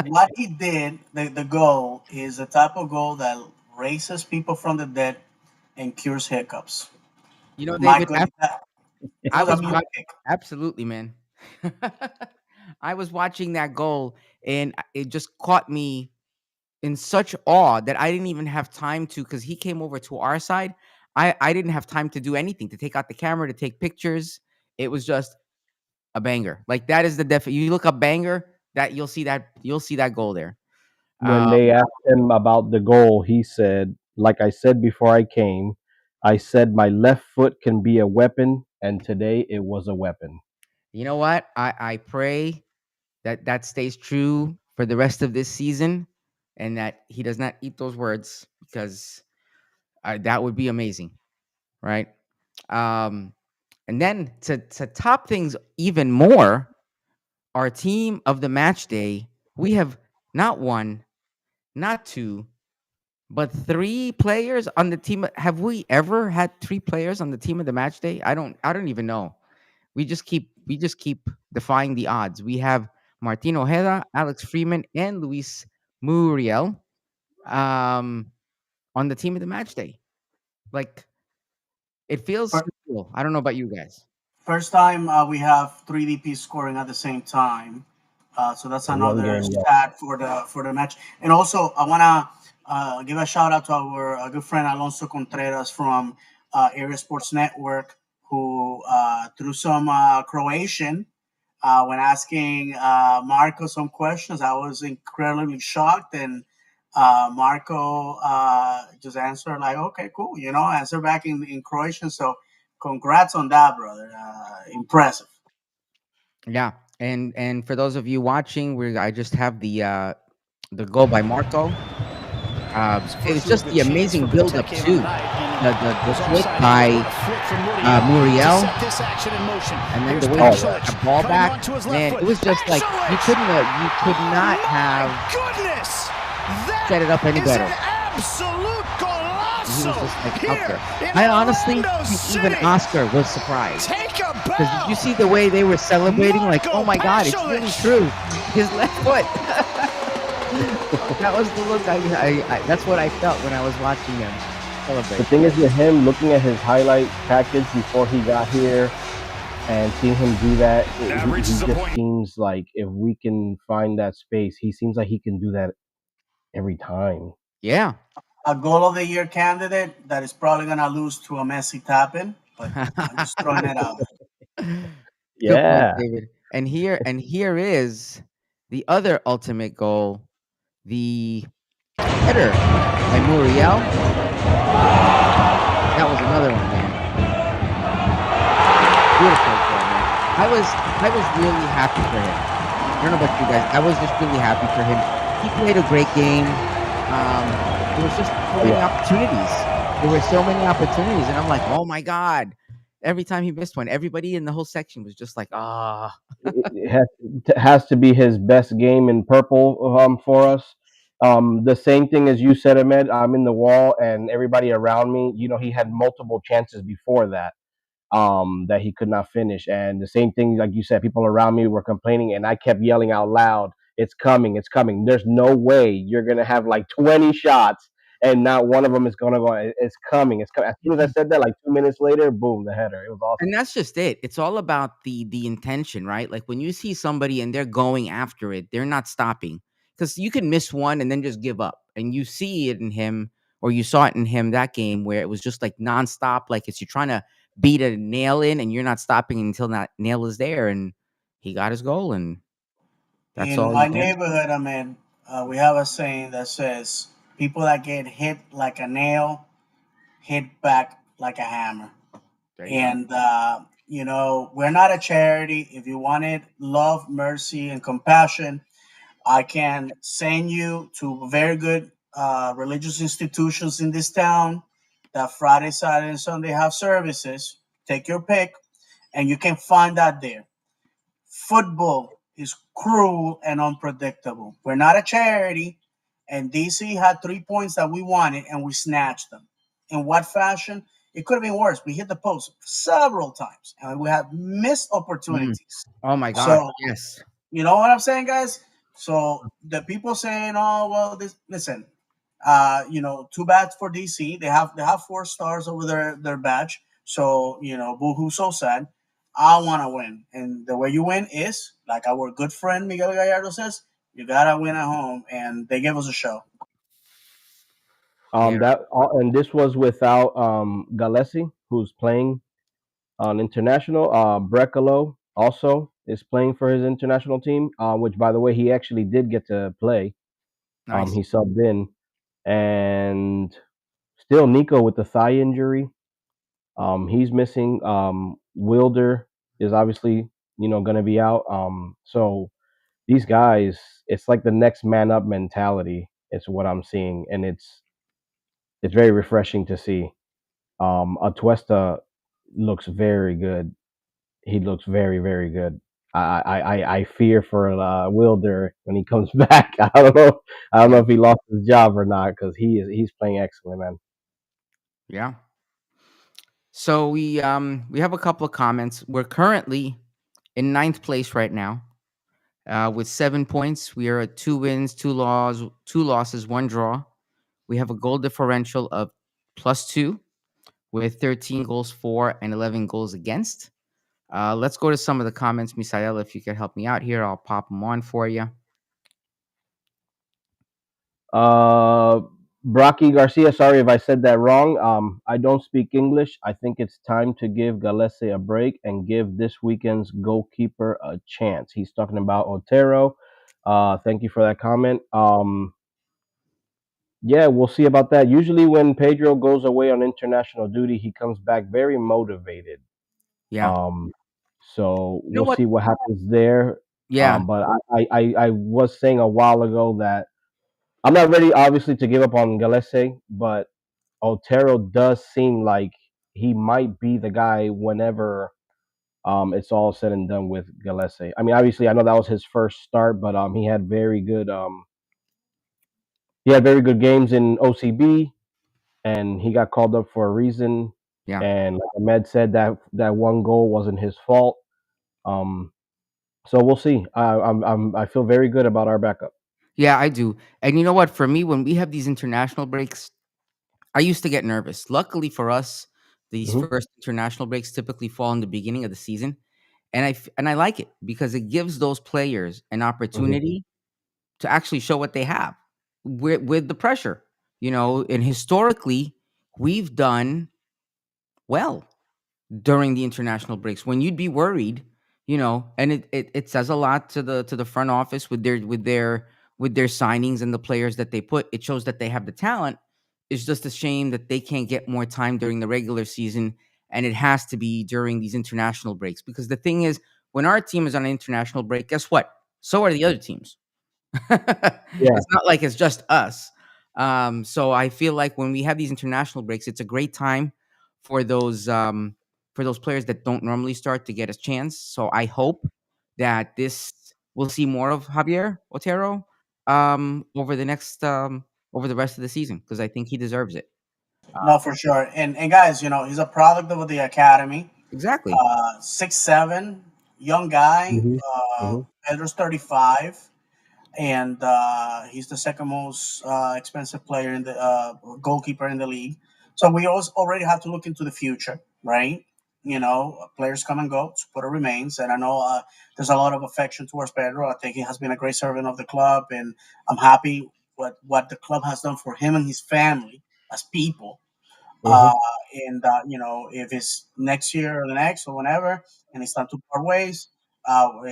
what he did, the goal is the type of goal that raises people from the dead and cures hiccups. My David, goodness, that I was a was mute pick. absolutely, man. I was watching that goal and it just caught me in such awe that I didn't even have time to, because he came over to our side. I didn't have time to do anything, to take out the camera, to take pictures. It was just a banger. Like that is the you look up banger, that you'll see that goal there. When they Um, asked him about the goal, he said, "Like I said before I came, I said my left foot can be a weapon, and today it was a weapon." you know what? I pray that that stays true for the rest of this season, and that he does not eat those words, because that would be amazing, right? Um, and then to top things even more, our team of the match day, we have not one, not two, but three players on the team. Have we ever had three players on the team of the match day? I don't even know. We just keep defying the odds. We have Martin Ojeda, Alex Freeman, and Luis Muriel um, on the team of the match day. Like, it feels cool. I don't know about you guys. First time we have three DPs scoring at the same time, so that's In one another game, yeah. stat for the match. And also, I wanna give a shout out to our good friend Alonso Contreras from Area Sports Network, who threw some Croatian when asking Marco some questions. I was incredibly shocked, and Marco just answered like, "Okay, cool," answer back in Croatian. So, congrats on that, brother. Impressive. Yeah, and for those of you watching, I just have the goal by Marco. It was just the amazing build up too. The flick by Muriel, and then the way Oh he yeah. got the ball back, man, it was just like you could not have set it up any better. And he was just like out there. I honestly think even Oscar was surprised, because did you see the way they were celebrating? Like, oh my God, it's really true. His left foot. That was the look. That's what I felt when I was watching him The celebrate. thing is with him, looking at his highlight package before he got here and seeing him do that, he just seems like if we can find that space, he seems like he can do that every time. Yeah. A goal of the year candidate that is probably gonna lose to a Messi tapping, but I'm just throwing it out. Good point, Yeah. David. And here is the other ultimate goal, the header by Muriel. That was another one, man. Beautiful goal, man. I was really happy for him. I don't know about you guys. I was just really happy for him. He played a great game. There was just so many opportunities. There were so many opportunities, and I'm like, oh my God. Every time he missed one, everybody in the whole section was just like, ah. It has to be his best game in purple for us. The same thing as you said, Ahmed. I'm in the wall, and everybody around me. He had multiple chances before that he could not finish. And the same thing, like you said, people around me were complaining, and I kept yelling out loud, "It's coming! It's coming! There's no way you're gonna have like 20 shots." And not one of them is gonna go. It's coming. It's coming. As soon as I said that, like 2 minutes later, boom, the header. It was awesome. And that's just it. It's all about the intention, right? Like when you see somebody and they're going after it, they're not stopping. Because you can miss one and then just give up. And you see it in him, or you saw it in him that game, where it was just like nonstop. Like it's you're trying to beat a nail in and you're not stopping until that nail is there. And he got his goal, and that's In all you my can. neighborhood, I mean, we have a saying that says, "People that get hit like a nail hit back like a hammer." There you go. And we're not a charity. If you wanted love, mercy, and compassion, I can send you to very good religious institutions in this town that Friday, Saturday, and Sunday have services. Take your pick, and you can find that there. football is cruel and unpredictable. We're not a charity, and DC had 3 points that we wanted, and we snatched them. In what fashion? It could have been worse. We hit the post several times, and we have missed Mm. opportunities. Oh my gosh, So, yes. you know what I'm saying, guys? So the people saying, "Oh, well, this." Listen, too bad for DC. They have 4 stars over their badge. So boohoo, so sad. I want to win, and the way you win is like our good friend Miguel Gallardo says, you gotta win at home, and they gave us a show. Yeah, And this was without Galesi, who's playing on international. Brecalo also is playing for his international team, which, by the way, he actually did get to play. nice. He subbed in, and still Nico with the thigh injury. He's missing. Wilder is obviously going to be out. So these guys, it's like the next man up mentality. It's what I'm seeing, and it's very refreshing to see. Atuesta looks very good. He looks very, very good. I fear for Wilder when he comes back. I don't know. I don't know Yeah, if he lost his job or not because he's playing excellent, man. yeah. So we have a couple of comments. We're currently in ninth place right now, with 7 points. We are at 2 wins, 2 losses, 1 draw. We have a goal differential of +2 with 13 goals for and 11 goals against. Let's go to some of the comments, Misael. If you could help me out here, I'll pop them on for you. Uh, Brocky Garcia. Sorry if I said that wrong. I don't speak English. I think it's time to give Galese a break and give this weekend's goalkeeper a chance. He's talking about Otero. Thank you for that comment. Yeah, we'll see about that. Usually, when Pedro goes away on international duty, he comes back very motivated. Yeah. Um, so You know we'll what? see what happens there. Yeah. But I was saying a while ago that I'm not ready, obviously, to give up on Galese, but Otero does seem like he might be the guy whenever it's all said and done with Galese. I mean, obviously, I know that was his first start, but he had very good games in OCB, and he got called up for a reason. Yeah. And like Ahmed said, that one goal wasn't his fault. Um, so we'll see. I feel very good about our backup. Yeah, I do. And you know what? For me, when we have these international breaks, I used to get nervous. Luckily for us, these Hmm. first international breaks typically fall in the beginning of the season, and I like it because it gives those players an Hmm. opportunity to actually show what they have with the pressure. And historically, we've done well during the international breaks when you'd be worried, and it says a lot to the front office with their signings and the players that they put. It shows that they have the talent. It's just a shame that they can't get more time during the regular season, and it has to be during these international breaks, because the thing is, when our team is on an international break, guess what? So are the other teams. Yeah. It's not like it's just us. So I feel like when we have these international breaks, it's a great time for those players that don't normally start to get a chance. So I hope that this we'll see more of Javier Otero over the rest of the season, because I think he deserves it. No, for sure. And guys, he's a product of the academy. Exactly. 6'7", young guy. Hmm. Hmm. Pedro's 35, and he's the second most expensive player in the goalkeeper in the league. So we also already have to look into the future, right? Players come and go, supporter remains, and I know there's a lot of affection towards Pedro. I think he has been a great servant of the club, and I'm happy what the club has done for him and his family as people. Hmm. uh, and if it's next year or the next or whenever, and it's time to part ways,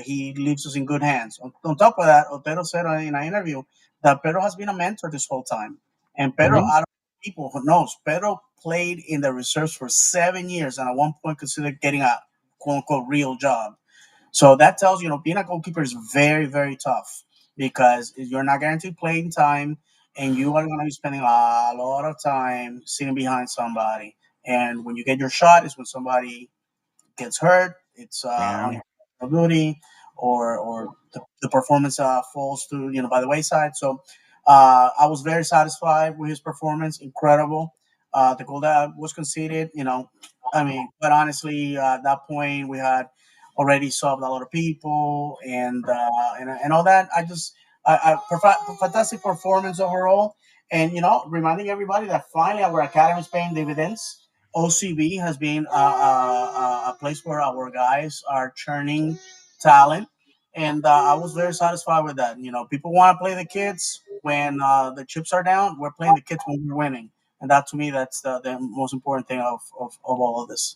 he leaves us in good hands. On top of that, Otero said in an interview that Pedro has been a mentor this whole time, and Pedro, Hmm. out of people who knows, Pedro played in the reserves for 7 years, and at one point considered getting a quote unquote real job. So that tells being a goalkeeper is very, very tough because you're not guaranteed playing time, and you are going to be spending a lot of time sitting behind somebody. And when you get your shot is when somebody gets hurt. It's Yeah. on your duty, or the performance falls to by the wayside. So I was very satisfied with his performance. Incredible. The goal that was conceded, I mean, but honestly, at that point we had already solved a lot of people and all that. Fantastic performance overall, and reminding everybody that finally our academy is paying dividends. OCB has been a place where our guys are churning talent, and I was very satisfied with that. People want to play the kids when the chips are down. We're playing the kids when we're winning, and that to me, that's the most important thing of all of this.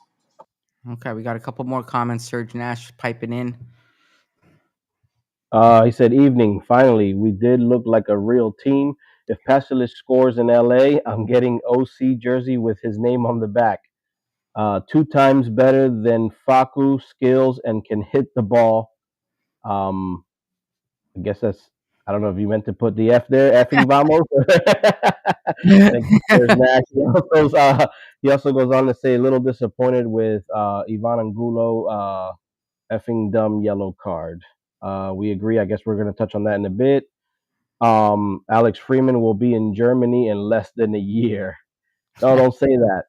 Okay, we got a couple more comments. Serge Nash piping in. He said, "Evening. Finally, we did look like a real team. If Pasalic scores in LA, I'm getting OC jersey with his name on the back. 2 times better than Facu, skills, and can hit the ball. Um, I guess that's. I don't know if you meant to put the F there, effing vamos. Thank you, Serge Nash. He also goes on to say, a little disappointed with Ivan Angulo, effing dumb yellow card. We agree. I guess we're going to touch on that in a bit. Alex Freeman will be in Germany in less than a year. No, don't say that.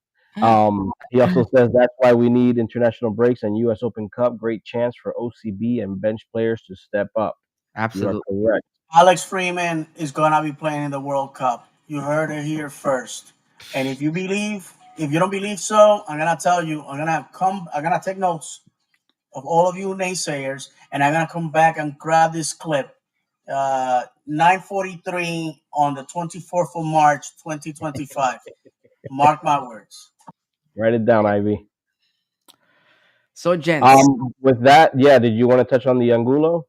He also says that's why we need international breaks and U.S. Open Cup. Great chance for OCB and bench players to step up. You are Absolutely. correct. Alex Freeman is gonna be playing in the World Cup. You heard it here first. And if you don't believe so, I'm gonna tell you. I'm gonna take notes of all of you naysayers, and I'm gonna come back and grab this clip. 9:43 on the 24th of March, 2025. Mark my words. Write it down, Ivy. So, gents, With that, yeah. Did you want to touch on the Angulo?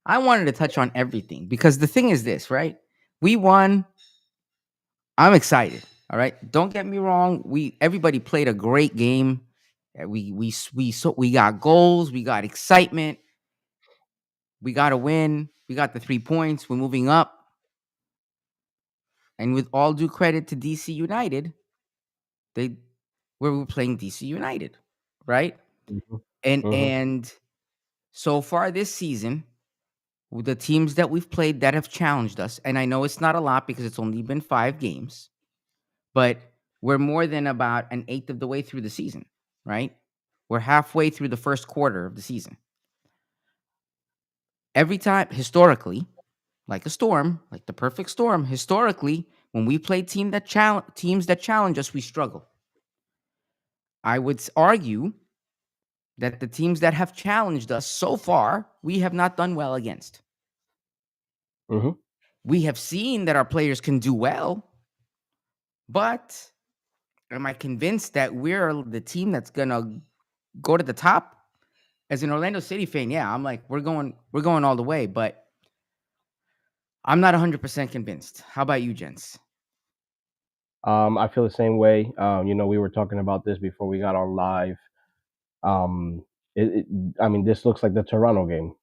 I wanted to touch on everything because the thing is this, right? We won. I'm excited. All right. Don't get me wrong. Everybody played a great game. We got goals. We got excitement. We got a win. We got the 3 points. We're moving up. And with all due credit to DC United, they were playing DC United, right? Mm-hmm. And Mm-hmm. and so far this season, with the teams that we've played that have challenged us, and I know it's not a lot because it's only been 5 games, but we're more than about an eighth of the way through the season, right? We're halfway through the first quarter of the season. Every time, historically, like a storm, like the perfect storm, historically, when we play teams that challenge us, we struggle. I would argue that the teams that have challenged us so far, we have not done well against. Mm-hmm. We have seen that our players can do well, but am I convinced that we're the team that's gonna go to the top? As an Orlando City fan, yeah, I'm like, we're going all the way, but I'm not 100% convinced. How about you, gents? I feel the same way. We were talking about this before we got on live. Um, I mean, this looks like the Toronto game,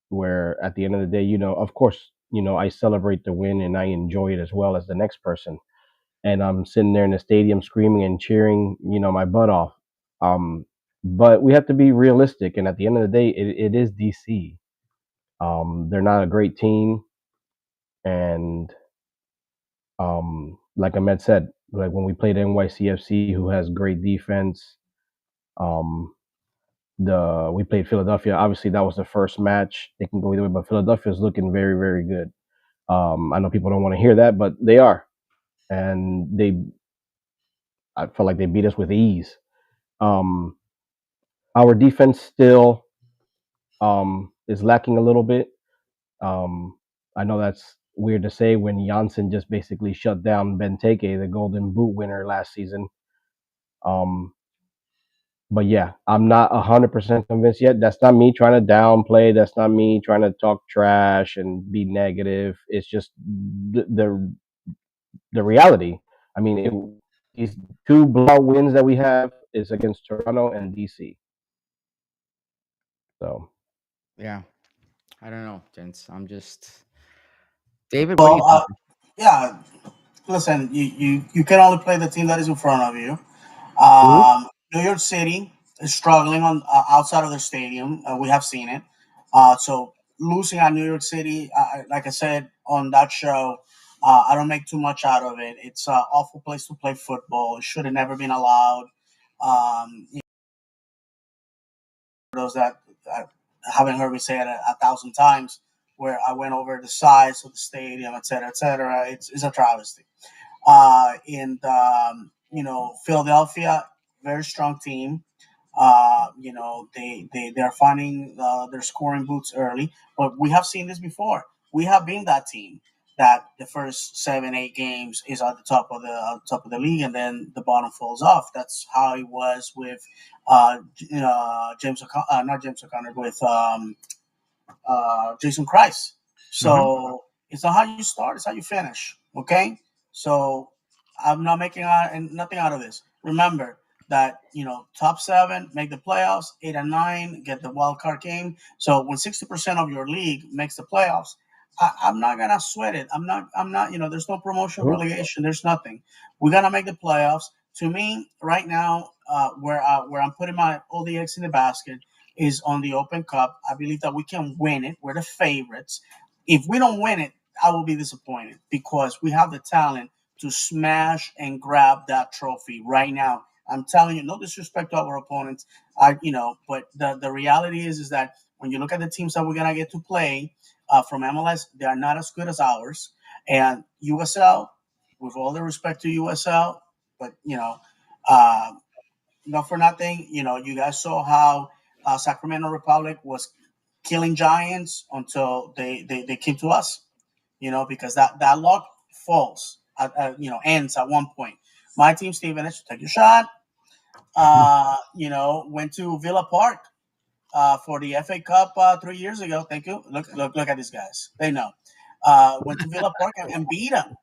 where at the end of the day, of course, I celebrate the win and I enjoy it as well as the next person. And I'm sitting there in the stadium screaming and cheering, my butt off. But we have to be realistic. And at the end of the day, it is DC. They're not a great team. And like Ahmed said, like when we played NYCFC, who has great defense, we played Philadelphia. Obviously, that was the first match. They can go either way, but Philadelphia is looking very, very good. I know people don't want to hear that, but they are, and I felt like they beat us with ease. Our defense still is lacking a little bit. I know that's weird to say when Janssen just basically shut down Benteke, the Golden Boot winner last season. But yeah, I'm not 100% convinced yet. That's not me trying to downplay. That's not me trying to talk trash and be negative. It's just the reality. I mean, these 2 blowout wins that we have is against Toronto and DC. So Yeah, I don't know, gents. I'm just David. What do you Well, think? yeah. Listen, you can only play the team that is in front of you. mhm. New York City is struggling on outside of their stadium. We have seen it. So losing at New York City, like I said on that show, I don't make too much out of it. It's an awful place to play football. It should have never been allowed. You know, those that haven't heard me say it a thousand times, where I went over the size of the stadium, et cetera, et cetera. It's a travesty. And you know, Philadelphia, very strong team. You know, they're finding their scoring boots early, but we have seen this before. We have been that team that the first 7, 8 games is at the top of the league, and then the bottom falls off. That's how it was with not James O'Connor, with Jason Christ. Mhm. So it's not how you start; it's how you finish. Okay, so I'm not making nothing out of this. Remember that top seven make the playoffs, 8 and 9 get the wild card game. So when 60% of your league makes the playoffs, I'm not gonna sweat it. I'm not. I'm not. There's no promotion, Mhm. relegation. There's nothing. We're gonna make the playoffs. To me, right now, where I'm putting my all the eggs in the basket is on the Open Cup. I believe that we can win it. We're the favorites. If we don't win it, I will be disappointed because we have the talent to smash and grab that trophy right now. I'm telling you, no disrespect to our opponents. But the reality is that when you look at the teams that we're gonna get to play from MLS, they are not as good as ours. And USL, with all the respect to USL, but uh, not for nothing. You guys saw how Sacramento Republic was killing giants until they came to us. Because that luck falls, ends at one point. My team, Stevenage, take your shot. Went to Villa Park for the FA Cup 3 years ago. Thank you. Look at these guys. They know. Went to Villa Park and beat them,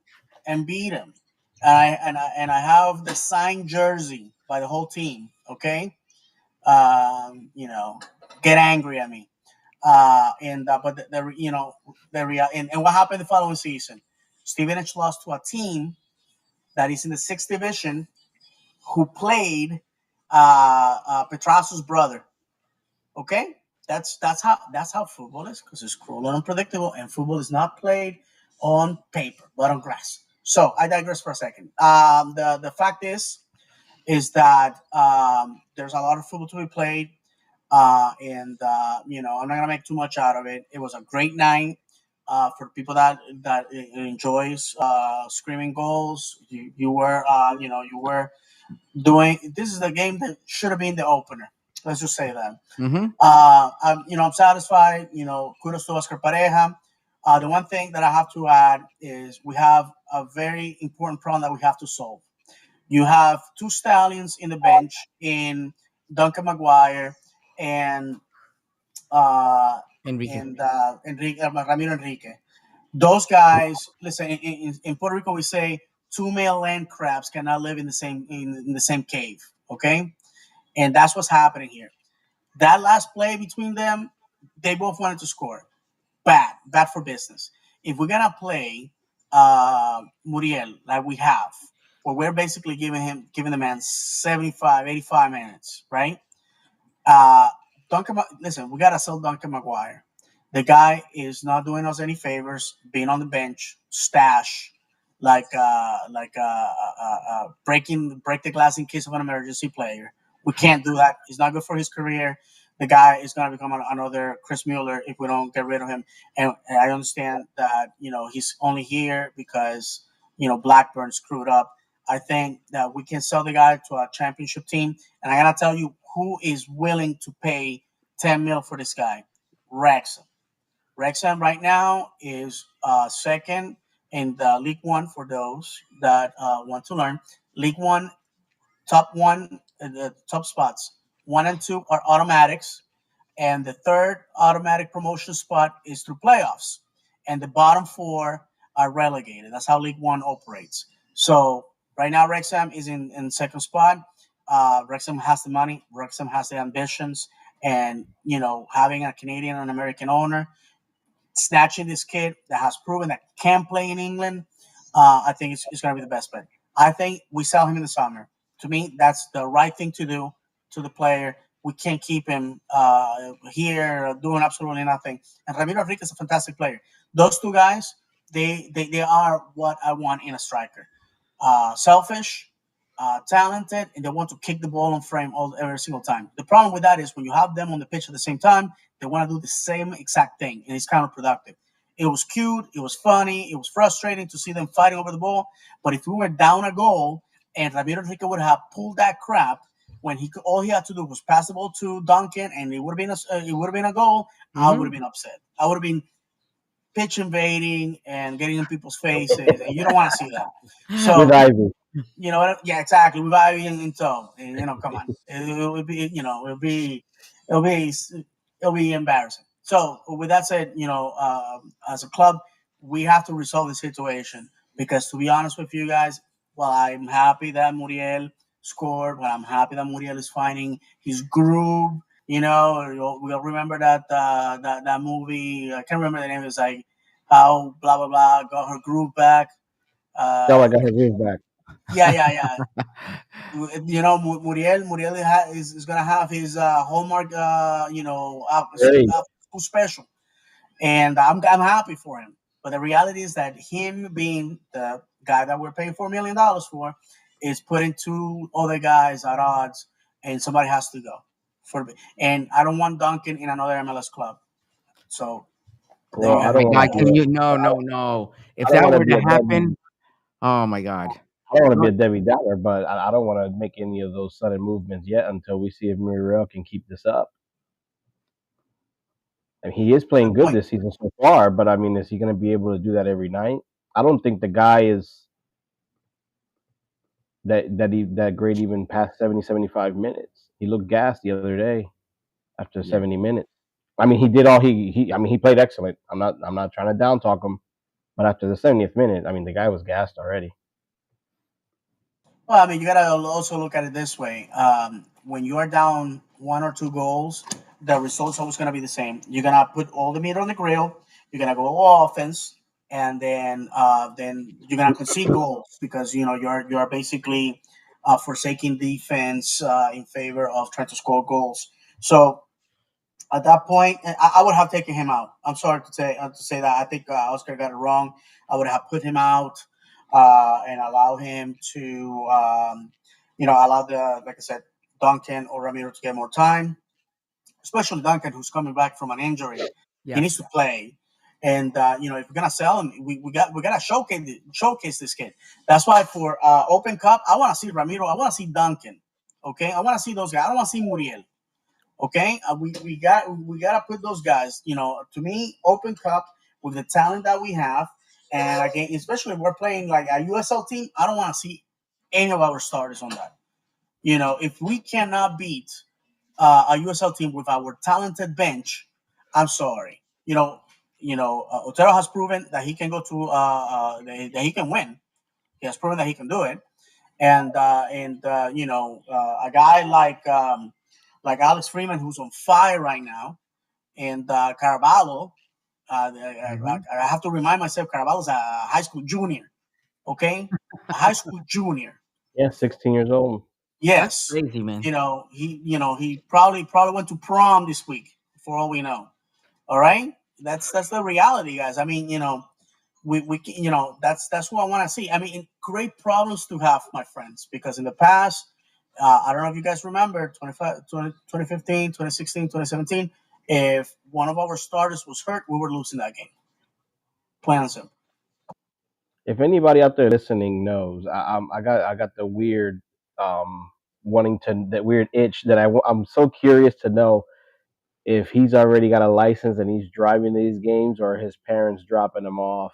and beat them. And I have the signed jersey by the whole team. Okay, you know, get angry at me. And but the you know the real and what happened the following season? Stevenage lost to a team that is in the sixth division who played Petraso's brother. Okay, that's how football is, because it's cruel and unpredictable, and football is not played on paper but on grass. So I digress for a second. The fact is that there's a lot of football to be played. And I'm not gonna make too much out of it. It was a great night for people that enjoys screaming goals. You were doing. This is the game that should have been the opener. Let's just say that. Mhm. I'm satisfied. Kudos to Oscar Pareja. The one thing that I have to add is we have a very important problem that we have to solve. You have two stallions in the bench in Duncan Maguire and uh, Enrique. Ramiro Enrique. Those guys, listen. In Puerto Rico, we say two male land crabs cannot live in the same cave. Okay, and that's what's happening here. That last play between them, they both wanted to score. Bad for business. If we're gonna play Muriel like we have, where we're basically giving the man 75, 85 minutes, right? Uh, listen, we gotta sell Duncan Maguire. The guy is not doing us any favors, being on the bench, stash, break the glass in case of an emergency player. We can't do that. He's not good for his career. The guy is going to become another Chris Mueller if we don't get rid of him. And I understand that he's only here because Blackburn screwed up. I think that we can sell the guy to a championship team, and I gotta tell you who is willing to pay 10 mil for this guy. Wrexham. Wrexham right now is second in the League One for those that want to learn. League One, top one, the top spots. 1 and 2 are automatics, and the third automatic promotion spot is through playoffs, and the bottom four are relegated. That's how League One operates. So right now, Wrexham is in second spot. Wrexham has the money. Wrexham has the ambitions, and having a Canadian and American owner, snatching this kid that has proven that can play in England, I think it's going to be the best bet. I think we sell him in the summer. To me, that's the right thing to do to the player. we can't keep him here doing absolutely nothing. And Ramiro Enriquez is a fantastic player. Those two guys, they are what I want in a striker. Selfish, talented, and they want to kick the ball on frame every single time. The problem with that is when you have them on the pitch at the same time, they want to do the same exact thing, and it's counterproductive. It was cute, it was funny, it was frustrating to see them fighting over the ball. But if we were down a goal and Ramiro Enrique would have pulled that crap when all he had to do was pass the ball to Duncan, and it would have been a goal, I would have been upset. I would have been pitch invading and getting in people's faces, and you don't want to see that. So with Ivy. you know what? Yeah, exactly. With Ivy in tow, and come on, it would be, it'll be, it'll be embarrassing. So with that said, as a club, we have to resolve the situation because, to be honest with you guys, while I'm happy that Muriel scored, while I'm happy that Muriel is finding his groove, we'll remember that movie. I can't remember the name. It's like how blah blah blah got her groove back. Oh, I got her groove back. Yeah. Muriel is gonna have his Hallmark, school special, and I'm happy for him. But the reality is that him being the guy that we're paying $4 million for is putting two other guys at odds, and somebody has to go. And I don't want Duncan in another MLS club. So there Well, you I Oh go. my don't want God, to be. can you no. If I don't that want to were be to a Debbie. happen, oh my God. I don't want to be No, a Debbie Downer, but I don't want to make any of those sudden movements yet until we see if Muriel can keep this up. And he is playing Good good point. this season so far, but I mean, is he going to be able to do that every night? I don't think the guy is that great even past 70, 75 minutes. He looked gassed the other day after yeah. 70 minutes. I mean, he did all he played excellent. I'm not trying to down talk him, but after the 70th minute, I mean, the guy was gassed already. Well, I mean, you gotta also look at it this way. When you are down one or two goals, the result's always gonna be the same. You're gonna put all the meat on the grill. You're gonna go all offense, and then you're gonna concede goals because you're basically forsaking defense in favor of trying to score goals. So at that point, I would have taken him out. I'm sorry to say that. I think Oscar got it wrong. I would have put him out and allow him to, allow like I said, Duncan or Ramiro to get more time, especially Duncan, who's coming back from an injury. He needs Yes. to play. And if we're gonna sell him, we gotta showcase this kid. That's why for Open Cup, I want to see Ramiro. I want to see Duncan. Okay, I want to see those guys. I don't want to see Muriel. Okay, we gotta put those guys. To me, Open Cup with the talent that we have, and again, especially if we're playing like a USL team, I don't want to see any of our starters on that. If we cannot beat a USL team with our talented bench, I'm sorry. Otero has proven that he can go to that he can win. He has proven that he can do it, and a guy like Alex Freeman, who's on fire right now, and Caraballo. Hmm. I have to remind myself, Caraballo's a high school junior. Okay, a high school junior. Yeah, 16 years old. That's Yes, crazy, man. he probably went to prom this week, for all we know. All right, that's the reality, guys. I mean, that's what I want to see. I mean, great problems to have, my friends, because in the past, I don't know if you guys remember 2015, 2016, 2017. If one of our starters was hurt, we were losing that game. Plain and simple. If anybody out there listening knows, I got the weird wanting to that weird itch that I'm so curious to know if he's already got a license and he's driving these games or his parents dropping him off.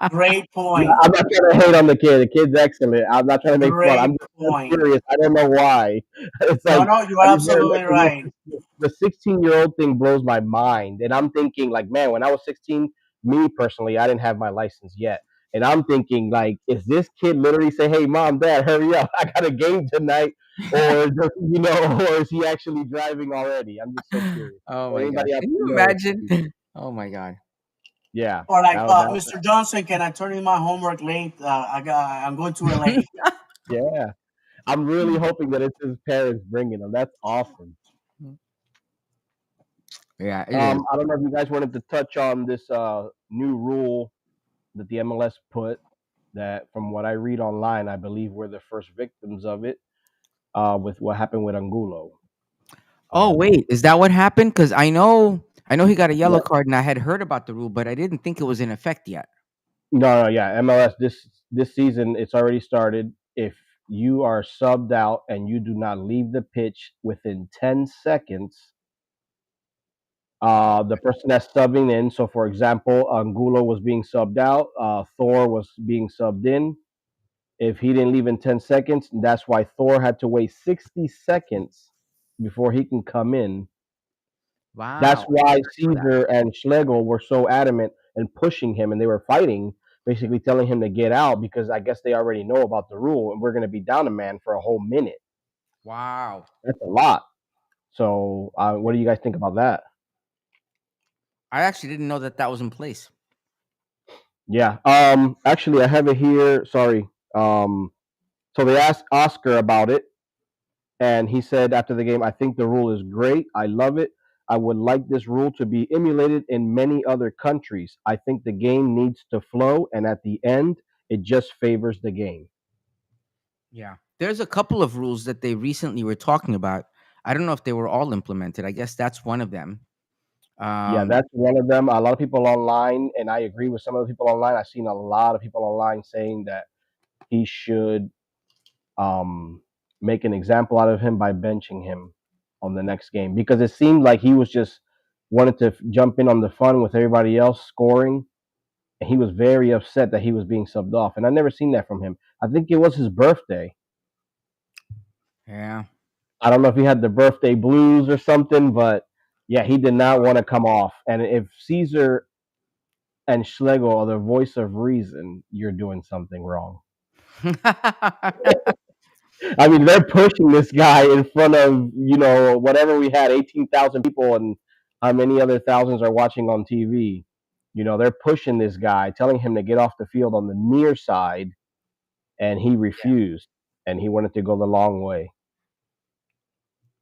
Great I'm point. not trying to hate on the kid. The kid's excellent. I'm not trying to make fun. Great I'm point. curious. I don't know why. It's No, like no, you I are just heard absolutely like right. the 16-year-old thing blows my mind, and I'm thinking like, man, when I was 16, me personally, I didn't have my license yet, and I'm thinking like, is this kid literally say, "Hey, mom, dad, hurry up, I got a game tonight," or or is he actually driving already? I'm just so curious. Oh So my God. anybody out Can there you knows? imagine? Oh my God. Yeah, Or like, that Mr. Johnson, can I turn in my homework late? I'm going to LA. yeah. I'm really hoping that it's his parents bringing him. That's awesome. Yeah, it is. I don't know if you guys wanted to touch on this new rule that the MLS put. That, from what I read online, I believe we're the first victims of it. With what happened with Angulo. Oh wait, is that what happened? Because I know he got a yellow Yeah. card, and I had heard about the rule, but I didn't think it was in effect yet. No, yeah, MLS this season it's already started. If you are subbed out and you do not leave the pitch within 10 seconds, the person that's subbing in. So, for example, Angulo was being subbed out. Thor was being subbed in. If he didn't leave in 10 seconds, that's why Thor had to wait 60 seconds before he can come in. That's Wow. why Caesar and Schlegel were so adamant and pushing him, and they were fighting, basically telling him to get out because I guess they already know about the rule, and we're going to be down a man for a whole minute. Wow. That's a lot. So, what do you guys think about that? I actually didn't know that was in place. Yeah. Actually, I have it here. Sorry. So they asked Oscar about it, and he said after the game, "I think the rule is great. I love it. I would like this rule to be emulated in many other countries. I think the game needs to flow, and at the end, it just favors the game." Yeah. There's a couple of rules that they recently were talking about. I don't know if they were all implemented. I guess that's one of them. Yeah, that's one of them. A lot of people online, and I agree with some of the people online. I've seen a lot of people online saying that he should make an example out of him by benching him on the next game because it seemed like he was just wanted to jump in on the fun with everybody else scoring. And he was very upset that he was being subbed off. And I never seen that from him. I think it was his birthday. Yeah. I don't know if he had the birthday blues or something, but yeah, he did not want to come off. And if Caesar and Schlegel are the voice of reason, you're doing something wrong. I mean, they're pushing this guy in front of, whatever we had, 18,000 people, and how many other thousands are watching on TV. They're pushing this guy, telling him to get off the field on the near side, and he refused, and he wanted to go the long way.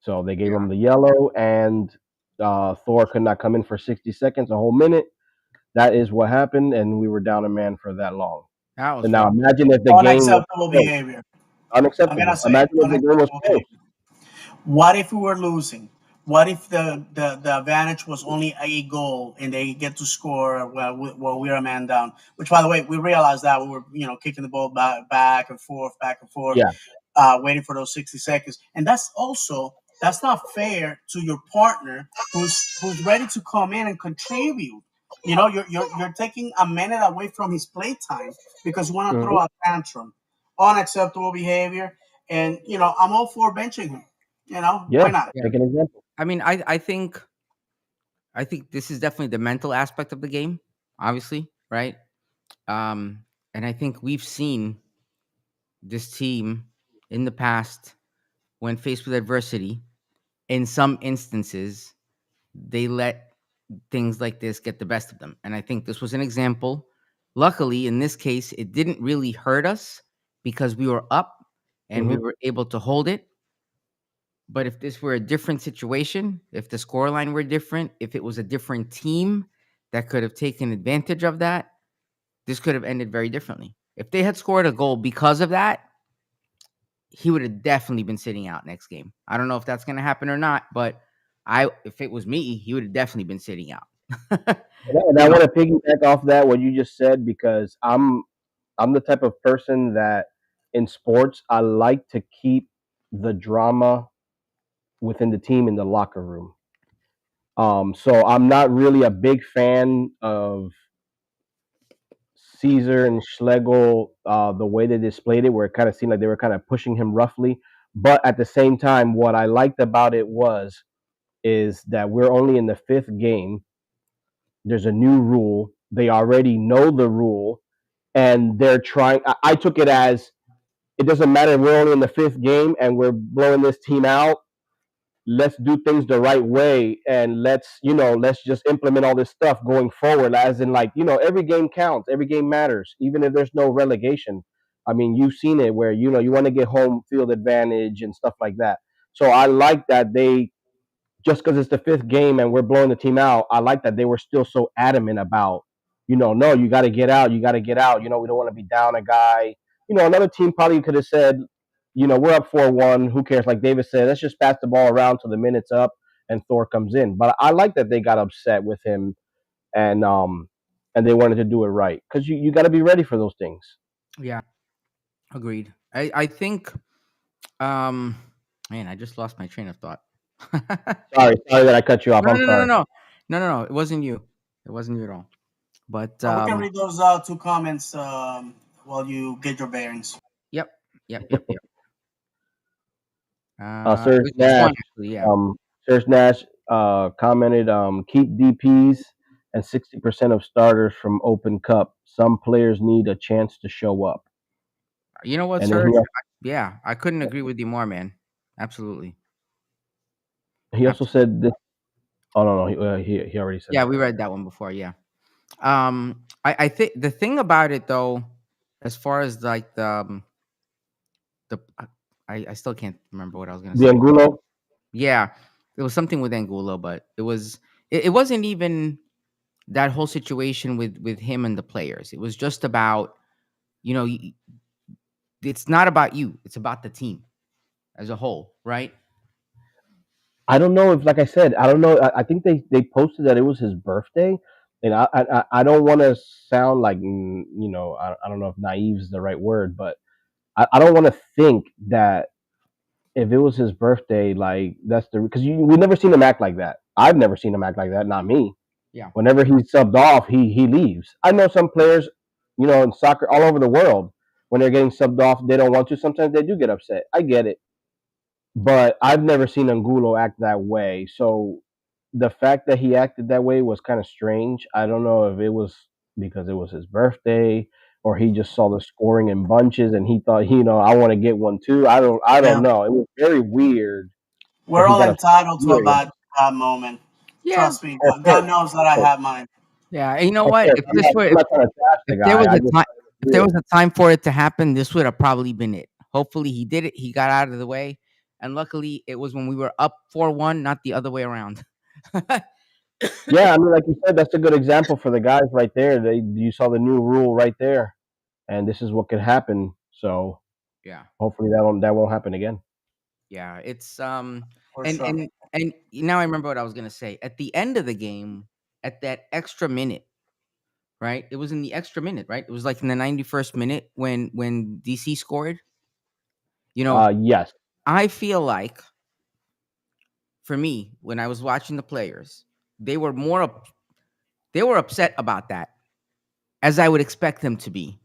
So they gave him the yellow, and Thor could not come in for 60 seconds, a whole minute. That is what happened, and we were down a man for that long. That was And now rough. imagine if the game was Unacceptable close. behavior. I'm Unacceptable. gonna say Imagine if the game was unacceptable close. behavior. What if we were losing? What if the advantage was only a goal and they get to score while we're a man down? Which, by the way, we realized that we were kicking the ball back and forth, Yeah. waiting for those 60 seconds, and that's not fair to your partner who's ready to come in and contribute. You're taking a minute away from his play time because you want to throw a tantrum. Unacceptable behavior, and I'm all for benching him. Yeah. Why not? Take an example. I mean, I think this is definitely the mental aspect of the game, obviously, right? And I think we've seen this team in the past when faced with adversity. In some instances, they let things like this get the best of them, and I think this was an example. Luckily, in this case, it didn't really hurt us because we were up and we were able to hold it. But if this were a different situation, if the scoreline were different, if it was a different team that could have taken advantage of that, this could have ended very differently. If they had scored a goal because of that, he would have definitely been sitting out next game. I don't know if that's going to happen or not, but if it was me, he would have definitely been sitting out. And I want to piggyback off that what you just said because I'm the type of person that in sports I like to keep the drama within the team in the locker room. So I'm not really a big fan of Caesar and Schlegel, the way they displayed it, where it kind of seemed like they were kind of pushing him roughly. But at the same time, what I liked about it is that we're only in the fifth game. There's a new rule. They already know the rule, and they're trying. I took it as it doesn't matter. We're only in the fifth game, and we're blowing this team out. Let's do things the right way, and let's just implement all this stuff going forward. As in, like, every game counts, every game matters, even if there's no relegation. I mean, you've seen it where you want to get home field advantage and stuff like that. So I like that they just because it's the fifth game and we're blowing the team out. I like that they were still so adamant about, no, you got to get out, you got to get out. We don't want to be down a guy. Another team probably could have said, we're up 4-1. Who cares? Like David said, let's just pass the ball around till the minute's up and Thor comes in. But I like that they got upset with him and they wanted to do it right because you got to be ready for those things. Yeah, agreed. I think, um, man, I just lost my train of thought. Sorry that I cut you off. No, I'm no, no, sorry. no. It wasn't you. It wasn't you at all. But We can read those two comments while you get your bearings. yep. Serge Which Nash, one actually? Yeah. Serge Nash commented, keep DPs and 60% of starters from Open Cup. Some players need a chance to show up. You know what, And Serge? then Yeah, I couldn't agree with you more, man. Absolutely. he also said this. Oh no, he already said. Yeah, that. we read that one before. Yeah. I think the thing about it though, as far as like the I still can't remember what I was gonna The say. Angulo. Yeah, it was something with Angulo, but it wasn't even that whole situation with him and the players. It was just about it's not about you. It's about the team as a whole, right? I don't know if, like I said, I don't know. I think they posted that it was his birthday, and I don't want to sound like I don't know if naive is the right word, but I don't want to think that if it was his birthday, like that's because we've never seen him act like that. I've never seen him act like that. Not me. Yeah. Whenever he's subbed off, he leaves. I know some players, in soccer all over the world, when they're getting subbed off, they don't want to. Sometimes they do get upset. I get it, but I've never seen Angulo act that way. So the fact that he acted that way was kind of strange. I don't know if it was because it was his birthday or he just saw the scoring in bunches and he thought, I want to get one too. I don't know. It was very weird that We're he all got a entitled to a feeling. bad moment. Yeah. Trust me, Of God course, knows that I have mine. Yeah. And you know of what? course. If I'm this not, were I'm not trying to trash the if there was guy. a time if there was a time for it to happen, this would have probably been it. Hopefully he did it. He got out of the way. And luckily it was when we were up 4-1, not the other way around. Yeah, I mean, like you said, that's a good example for the guys right there. You saw the new rule right there, and this is what could happen. So Yeah. hopefully that won't happen again. Yeah. It's For and sure. and now I remember what I was gonna say. At the end of the game, at that extra minute, right? It was in the extra minute, right? It was like in the 91st minute when DC scored. Yes. I feel like for me, when I was watching the players, they were they were upset about that, as I would expect them to be,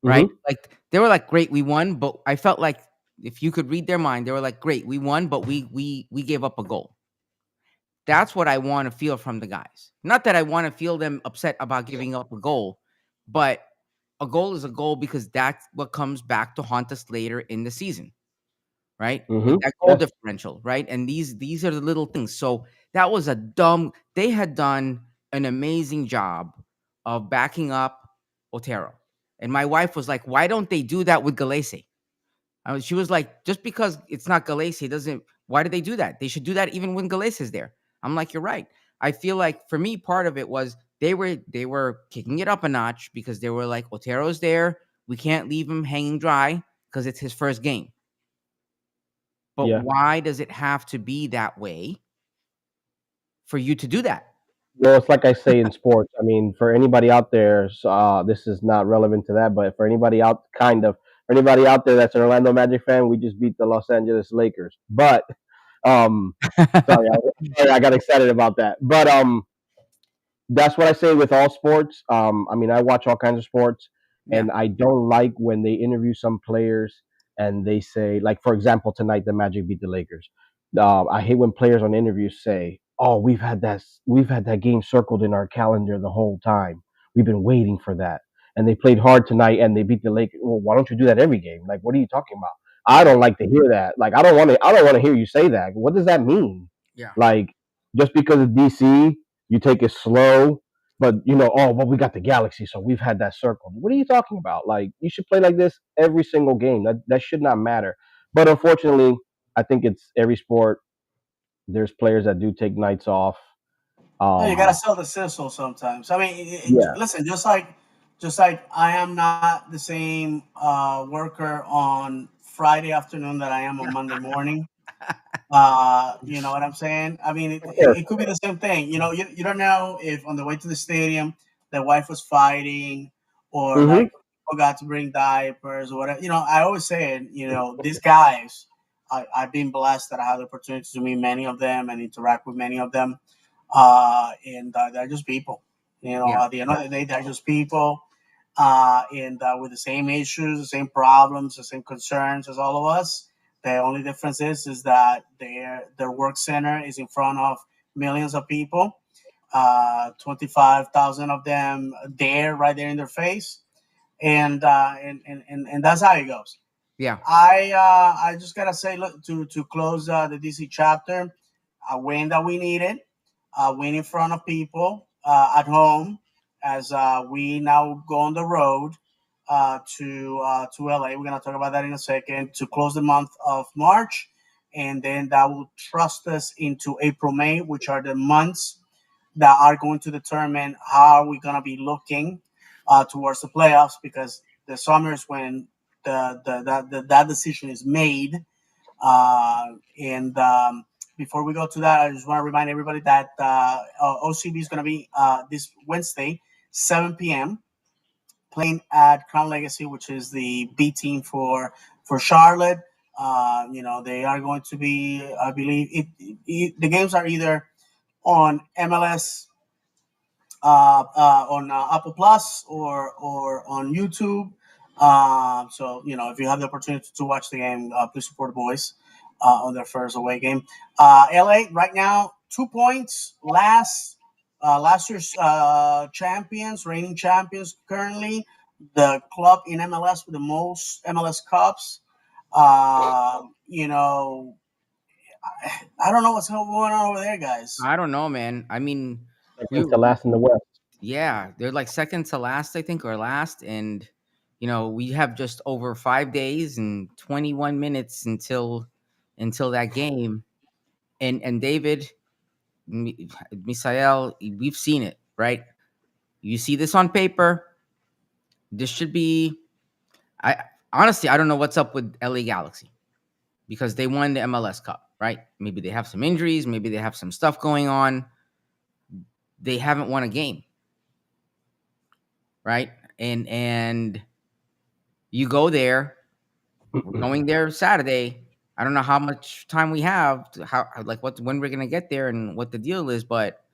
right? Mm-hmm. Like they were like, "Great, we won," but I felt like if you could read their mind, they were like, "Great, we won, but we gave up a goal." That's what I want to feel from the guys. Not that I want to feel them upset about giving up a goal, but a goal is a goal because that's what comes back to haunt us later in the season, right? Mm-hmm. With that goal Yes. differential, right? And these are the little things. So that was a dumb. They had done an amazing job of backing up Otero, and my wife was like, "Why don't they do that with Galese?" She was like, "Just because it's not Galese doesn't. Why did they do that? They should do that even when Galese is there." I'm like, "You're right." I feel like for me, part of it was they were kicking it up a notch because they were like, "Otero's there. We can't leave him hanging dry because it's his first game." But Yeah. why does it have to be that way for you to do that? Well, it's like I say in sports. I mean, for anybody out there, this is not relevant to that, but for anybody for anybody out there that's an Orlando Magic fan, we just beat the Los Angeles Lakers. But um, sorry, I got excited about that. But that's what I say with all sports. I mean, I watch all kinds of sports, Yeah. and I don't like when they interview some players and they say, like, for example, tonight the Magic beat the Lakers. I hate when players on interviews say, "Oh, we've had that game circled in our calendar the whole time. We've been waiting for that, and they played hard tonight and they beat the Lakers." Well, why don't you do that every game? Like, what are you talking about? I don't like to hear that. Like, I don't want to. I don't want to hear you say that. What does that mean? Yeah. Like, just because of DC, you take it slow. But oh, well, we got the Galaxy, so we've had that circle. What are you talking about? Like, you should play like this every single game. That should not matter. But unfortunately, I think it's every sport. There's players that do take nights off. No, you gotta Um, sell the sizzle sometimes. I mean, yeah, listen, just like I am not the same worker on Friday afternoon that I am on Monday morning. You know what I'm saying? I mean, of course. it could be the same thing. You know, you don't know if on the way to the stadium the wife was fighting or Hmm. like forgot to bring diapers or whatever. You know, I always say it. You know, these guys, I've been blessed that I had the opportunity to meet many of them and interact with many of them. And they're just people. You know, Yeah, at the end of the day, they're just people. And with the same issues, the same problems, the same concerns as all of us. The only difference is that their work center is in front of millions of people, 25,000 of them there, right there in their face, and that's how it goes. yeah, I just gotta say, look, to close the DC chapter, a win that we needed, a win in front of people at home, as we now go on the road to LA. We're gonna talk about that in a second to close the month of March, and then that will trust us into April, May, which are the months that are going to determine how we're gonna be looking towards the playoffs, because the summer is when that decision is made. And Before we go to that, I just want to remind everybody that OCB is going to be this Wednesday, 7 p.m., playing at Crown Legacy, which is the B team for Charlotte. You know, they are going to be, I believe, the games are either on MLS, on Apple Plus, or on YouTube. So you know, if you have the opportunity to watch the game, please support the boys on their first away game. LA right now 2 points, last year's champions, reigning champions currently, the club in MLS with the most MLS Cups. You know, I don't know what's going on over there, guys. I don't know, man. I mean, we Second to last in the West. yeah, they're like second to last, I think, or last, and we have just over 5 days and 21 minutes until that game. And David, Misael, we've seen it, right? You see this on paper. This should be. I honestly, I don't know what's up with LA Galaxy because they won the MLS Cup, right? Maybe they have some injuries, maybe they have some stuff going on. They haven't won a game, right? And you go there. We're going there Saturday. I don't know how much time we have, how like what when we're gonna get there and what the deal is, but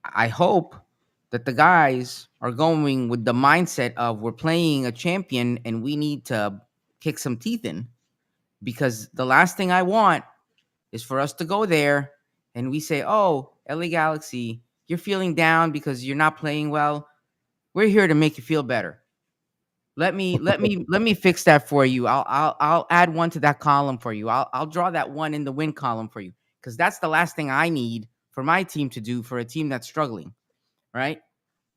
I hope that the guys are going with the mindset of we're playing a champion and we need to kick some teeth in, because the last thing I want is for us to go there and we say, "Oh, LA Galaxy, you're feeling down because you're not playing well. We're here to make you feel better. Let me fix that for you. I'll add one to that column for you. I'll draw that one in the win column for you, because that's the last thing I need for my team to do for a team that's struggling, right?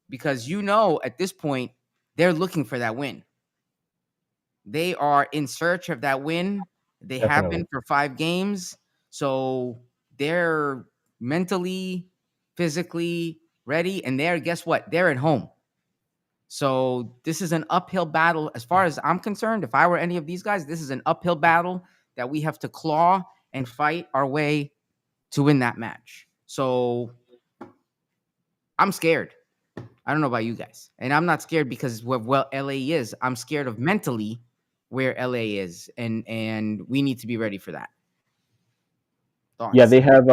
Because at this point they're looking for that win. They are in search of that win. They have Definitely. been for 5 games, so they're mentally, physically ready, and guess what? They're at home. So this is an uphill battle as far as I'm concerned. If I were any of these guys, this is an uphill battle that we have to claw and fight our way to win that match. So I'm scared. I don't know about you guys. And I'm not scared because of what LA is. I'm scared of mentally where LA is, and we need to be ready for that. Yeah, Thoughts? they have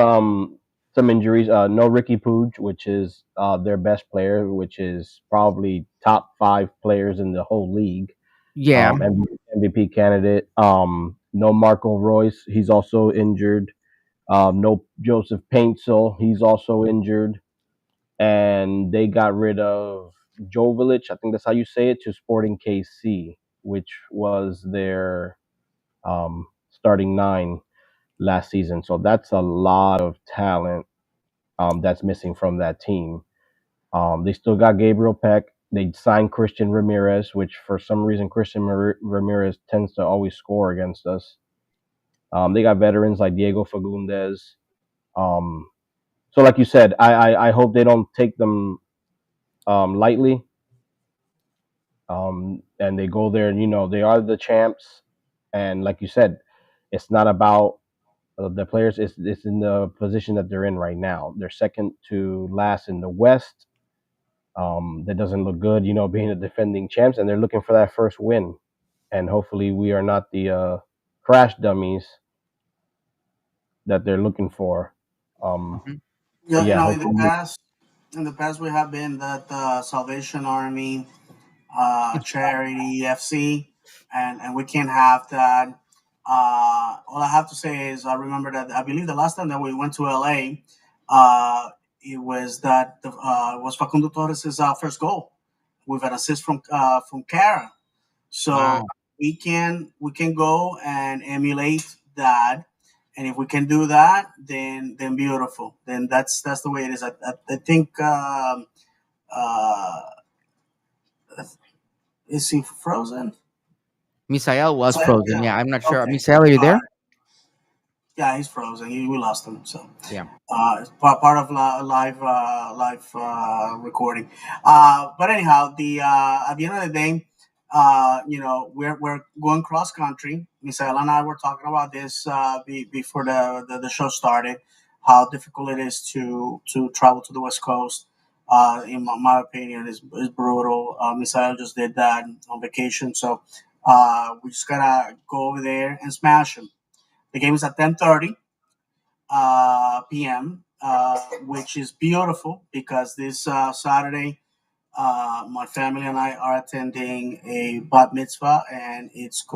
some injuries. No Ricky Puig, which is their best player, which is probably top five players in the whole league. Yeah. MVP candidate. No Marco Royce, he's also injured. No Joseph Paintsil, he's also injured. And they got rid of Jovic, I think that's how you say it, to Sporting KC, which was their starting nine last season. So that's a lot of talent that's missing from that team. They still got Gabriel Peck. They signed Christian Ramirez, which for some reason Christian Ramirez tends to always score against us. They got veterans like Diego Fagundes. Um, so, like you said, I hope they don't take them lightly. And they go there, and they are the champs. And like you said, it's not about the players. It's in the position that they're in right now. They're second to last in the West. That doesn't look good, being the defending champs, and they're looking for that first win. And hopefully, we are not the crash dummies that they're looking for. Um, Mhm. but Yeah, yeah, hopefully, in the past, we have been that Salvation Army, Charity FC, and we can't have that. All I have to say is I remember that I believe the last time that we went to LA, it was that was Facundo Torres' first goal with an assist from Kara. So Wow. we can go and emulate that, and if we can do that, then beautiful. Then that's the way it is. I think uh, is he frozen? Misael was So frozen. yeah, Yeah, I'm not sure. okay, Misael, are you there? yeah, he's frozen. We lost him. So Yeah. it's part of live recording. But anyhow, the at the end of the day, we're going cross country. Misael and I were talking about this before the show started. How difficult it is to travel to the West Coast. In my opinion, is brutal. Misael just did that on vacation, so we just gotta go over there and smash them. The game is at 10:30 p.m., which is beautiful because this Saturday, my family and I are attending a bat mitzvah, and it's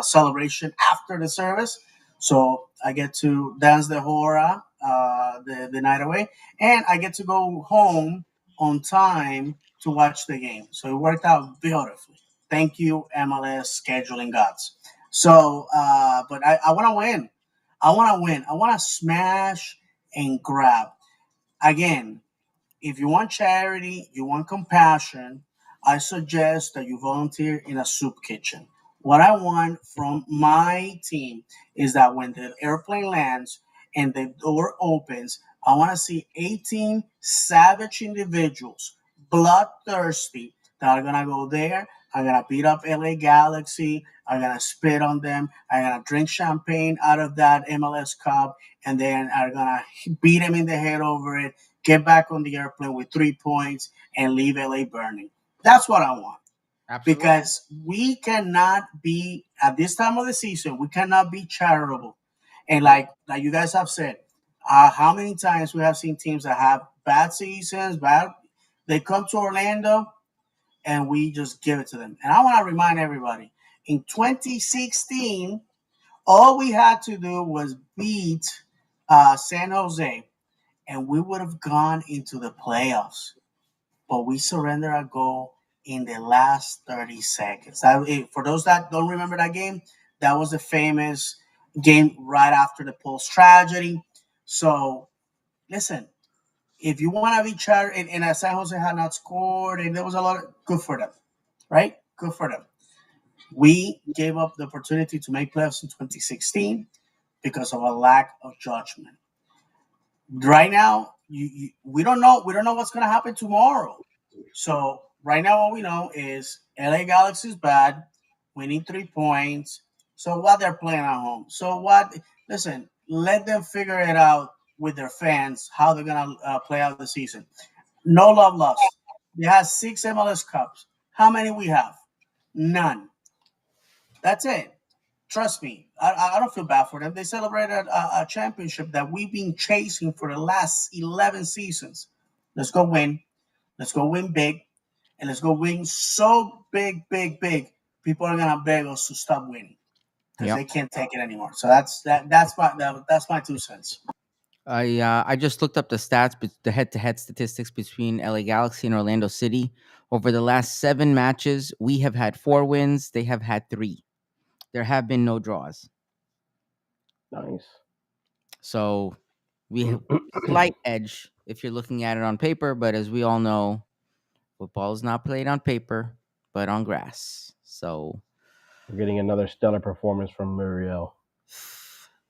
celebration after the service. So I get to dance the hora the night away, and I get to go home on time to watch the game. So it worked out beautifully. Thank you, MLS scheduling gods. So, but I want to win. I want to win. I want to smash and grab again. If you want charity, you want compassion, I suggest that you volunteer in a soup kitchen. What I want from my team is that when the airplane lands and the door opens, I want to see 18 savage individuals, bloodthirsty, that are going to go there. I'm going to beat up LA Galaxy. I'm going to spit on them. I'm going to drink champagne out of that MLS cup. And then I'm going to beat them in the head over it, get back on the airplane with 3 points, and leave LA burning. That's what I want. Absolutely. Because we cannot be at this time of the season, we cannot be charitable. And Nope. like you guys have said, how many times we have seen teams that have bad seasons, they come to Orlando and we just give it to them. And I want to remind everybody, in 2016, all we had to do was beat San Jose, and we would have gone into the playoffs. But we surrendered a goal in the last 30 seconds. For those that don't remember that game, that was the famous game right after the Pulse tragedy. So listen, if you want to be charity, and San Jose had not scored, and there was a lot of good for them, right? Good for them. We gave up the opportunity to make playoffs in 2016 because of a lack of judgment. Right now, we don't know what's going to happen tomorrow. So right now, what we know is LA Galaxy is bad. We need 3 points. So what, they're playing at home. So what? Listen, let them figure it out with their fans how they're gonna play out the season. No love lost. They have 6 MLS Cups. How many we have? None. That's it. Trust me, I don't feel bad for them. They celebrated a championship that we've been chasing for the last 11 seasons. Let's go win. Let's go win big. And let's go win so big, big, big. People are gonna beg us to stop winning because Yep. they can't take it anymore. So that's my 2 cents. I just looked up the stats, but the head-to-head statistics between LA Galaxy and Orlando City. Over the last 7 matches, we have had 4 wins. They have had 3. There have been no draws. nice. So We have slight edge if you're looking at it on paper, but as we all know, football is not played on paper, but on grass. So, We're getting another stellar performance from Muriel.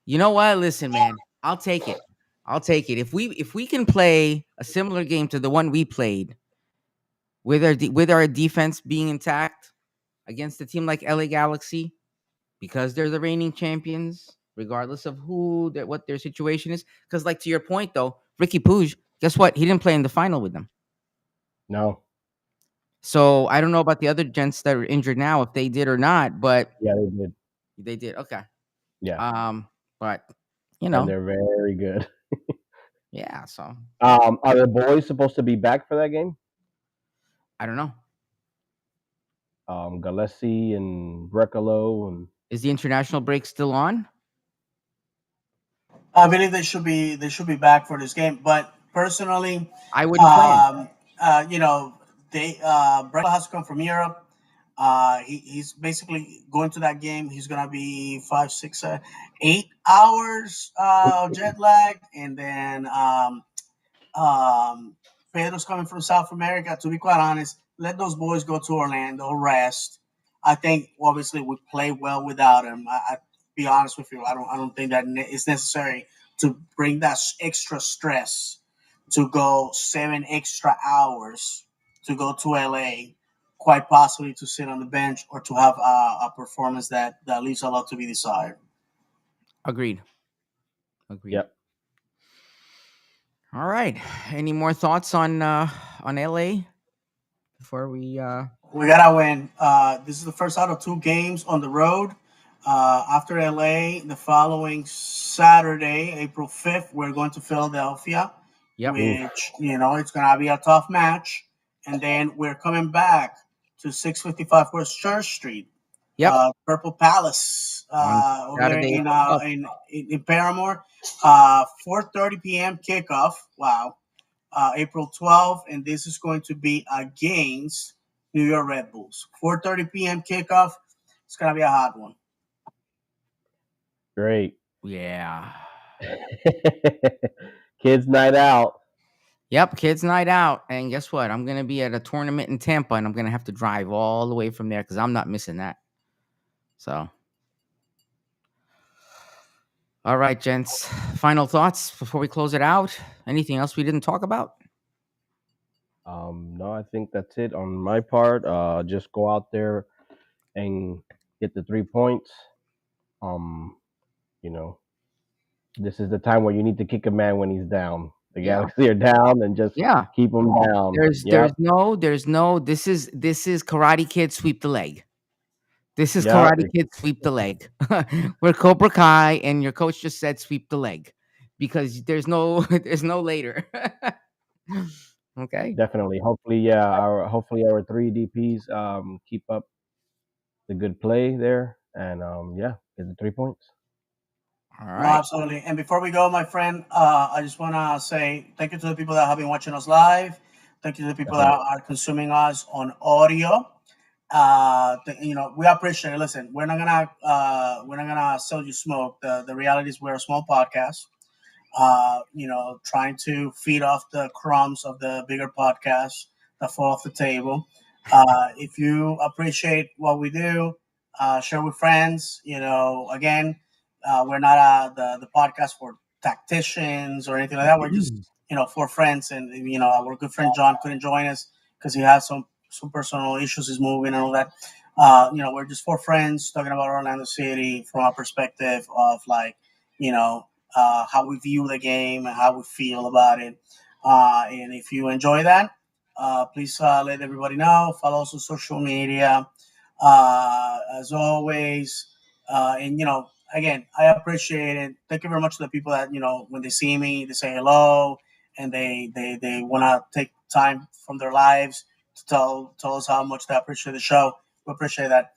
you know what? Listen, man, I'll take it. I'll take it. If we can play a similar game to the one we played with our defense being intact against a team like LA Galaxy, because they're the reigning champions, regardless of what their situation is. Because, like to your point, though, Ricky Puig, guess what? He didn't play in the final with them. No. So I don't know about the other gents that are injured now, if they did or not, but Yeah, they did. they did. Okay. Yeah. But And they're very good. yeah. So Are the boys supposed to be back for that game? I don't know. Gillespie and Brecalo and Is the international break still on? I believe they should be back for this game. But personally, I wouldn't play him. you know, Brett has to come from Europe. He's basically going to that game. He's gonna be 5, 6, 8 hours jet lag, and then Pedro's coming from South America. To be quite honest, let those boys go to Orlando, rest. I think obviously we play well without him. I be honest with you, I don't think that it's necessary to bring that extra stress to go 7 extra hours to go to LA, quite possibly to sit on the bench or to have a performance that leaves a lot to be desired. Agreed. Yep. All right. Any more thoughts on LA before we? We gotta win. This is the first out of 2 games on the road. After LA, the following Saturday, April 5th, we're going to Philadelphia, Yep. which it's gonna be a tough match. And then we're coming back to 655 West Church Street. Yep. Purple Palace over there Saturday. in Paramore. 4:30 p.m. kickoff. Wow. April 12th, and this is going to be against New York Red Bulls. 4:30 p.m. kickoff. It's gonna be a hot one. Great. Yeah. Kids night out. Yep, kids night out. And guess what? I'm gonna be at a tournament in Tampa, and I'm gonna have to drive all the way from there because I'm not missing that. So, all right, gents. Final thoughts before we close it out. Anything else we didn't talk about? No, I think that's it on my part. Just go out there and get the 3 points. This is the time where you need to kick a man when he's down. The Galaxy are down, and just keep him down. There's no. This is Karate Kid sweep the leg. This is Karate Kid sweep the leg. We're Cobra Kai, and your coach just said sweep the leg because there's no later. Okay. Definitely. Hopefully, our 3 DPs keep up the good play there, and get the 3 points. All right. No, absolutely. And before we go, my friend, I just want to say thank you to the people that have been watching us live. Thank you to the people that are consuming us on audio. We appreciate it. Listen, we're not gonna sell you smoke. The reality is we're a small podcast. Trying to feed off the crumbs of the bigger podcasts that fall off the table. If you appreciate what we do, share with friends. Again, we're not the podcast for tacticians or anything like that. We're just for friends, and our good friend John couldn't join us because he has some personal issues. He's moving and all that. We're just 4 friends talking about Orlando City from our perspective of how we view the game and how we feel about it. And if you enjoy that, please let everybody know. Follow us on social media, as always. And again, I appreciate it. Thank you very much to the people that when they see me, they say hello, and they want to take time from their lives to tell us how much they appreciate the show. We appreciate that.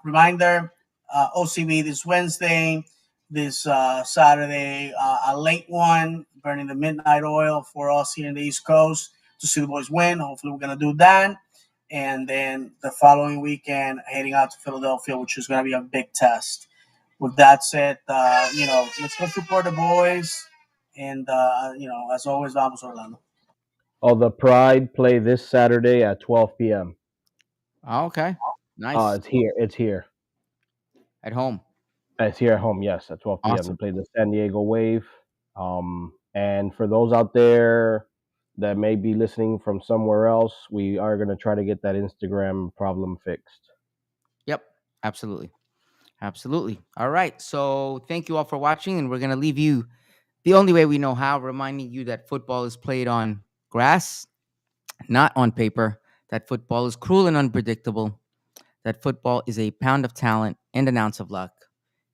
Reminder: OCB this Wednesday. This Saturday, a late one, burning the midnight oil for us here in the East Coast to see the boys win. Hopefully, we're going to do that. And then the following weekend, heading out to Philadelphia, which is going to be a big test. With that said, let's go support the boys And as always, vamos Orlando. Oh, the Pride play this Saturday at 12 p.m. Oh, okay. Nice. It's here. It's here. At home. It's here at home. Yes, at 12 p.m. They Awesome. play the San Diego Wave. And for those out there that may be listening from somewhere else, we are going to try to get that Instagram problem fixed. Yep. Absolutely. Absolutely. All right. So thank you all for watching, and we're gonna leave you the only way we know how, reminding you that football is played on grass, not on paper. That football is cruel and unpredictable. That football is a pound of talent and an ounce of luck.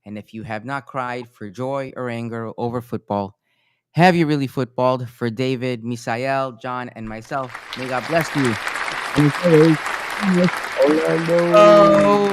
And if you have not cried for joy or anger over football, have you really footballed? For David, Misael, John, and myself, may God bless you. And as always, Orlando. oh,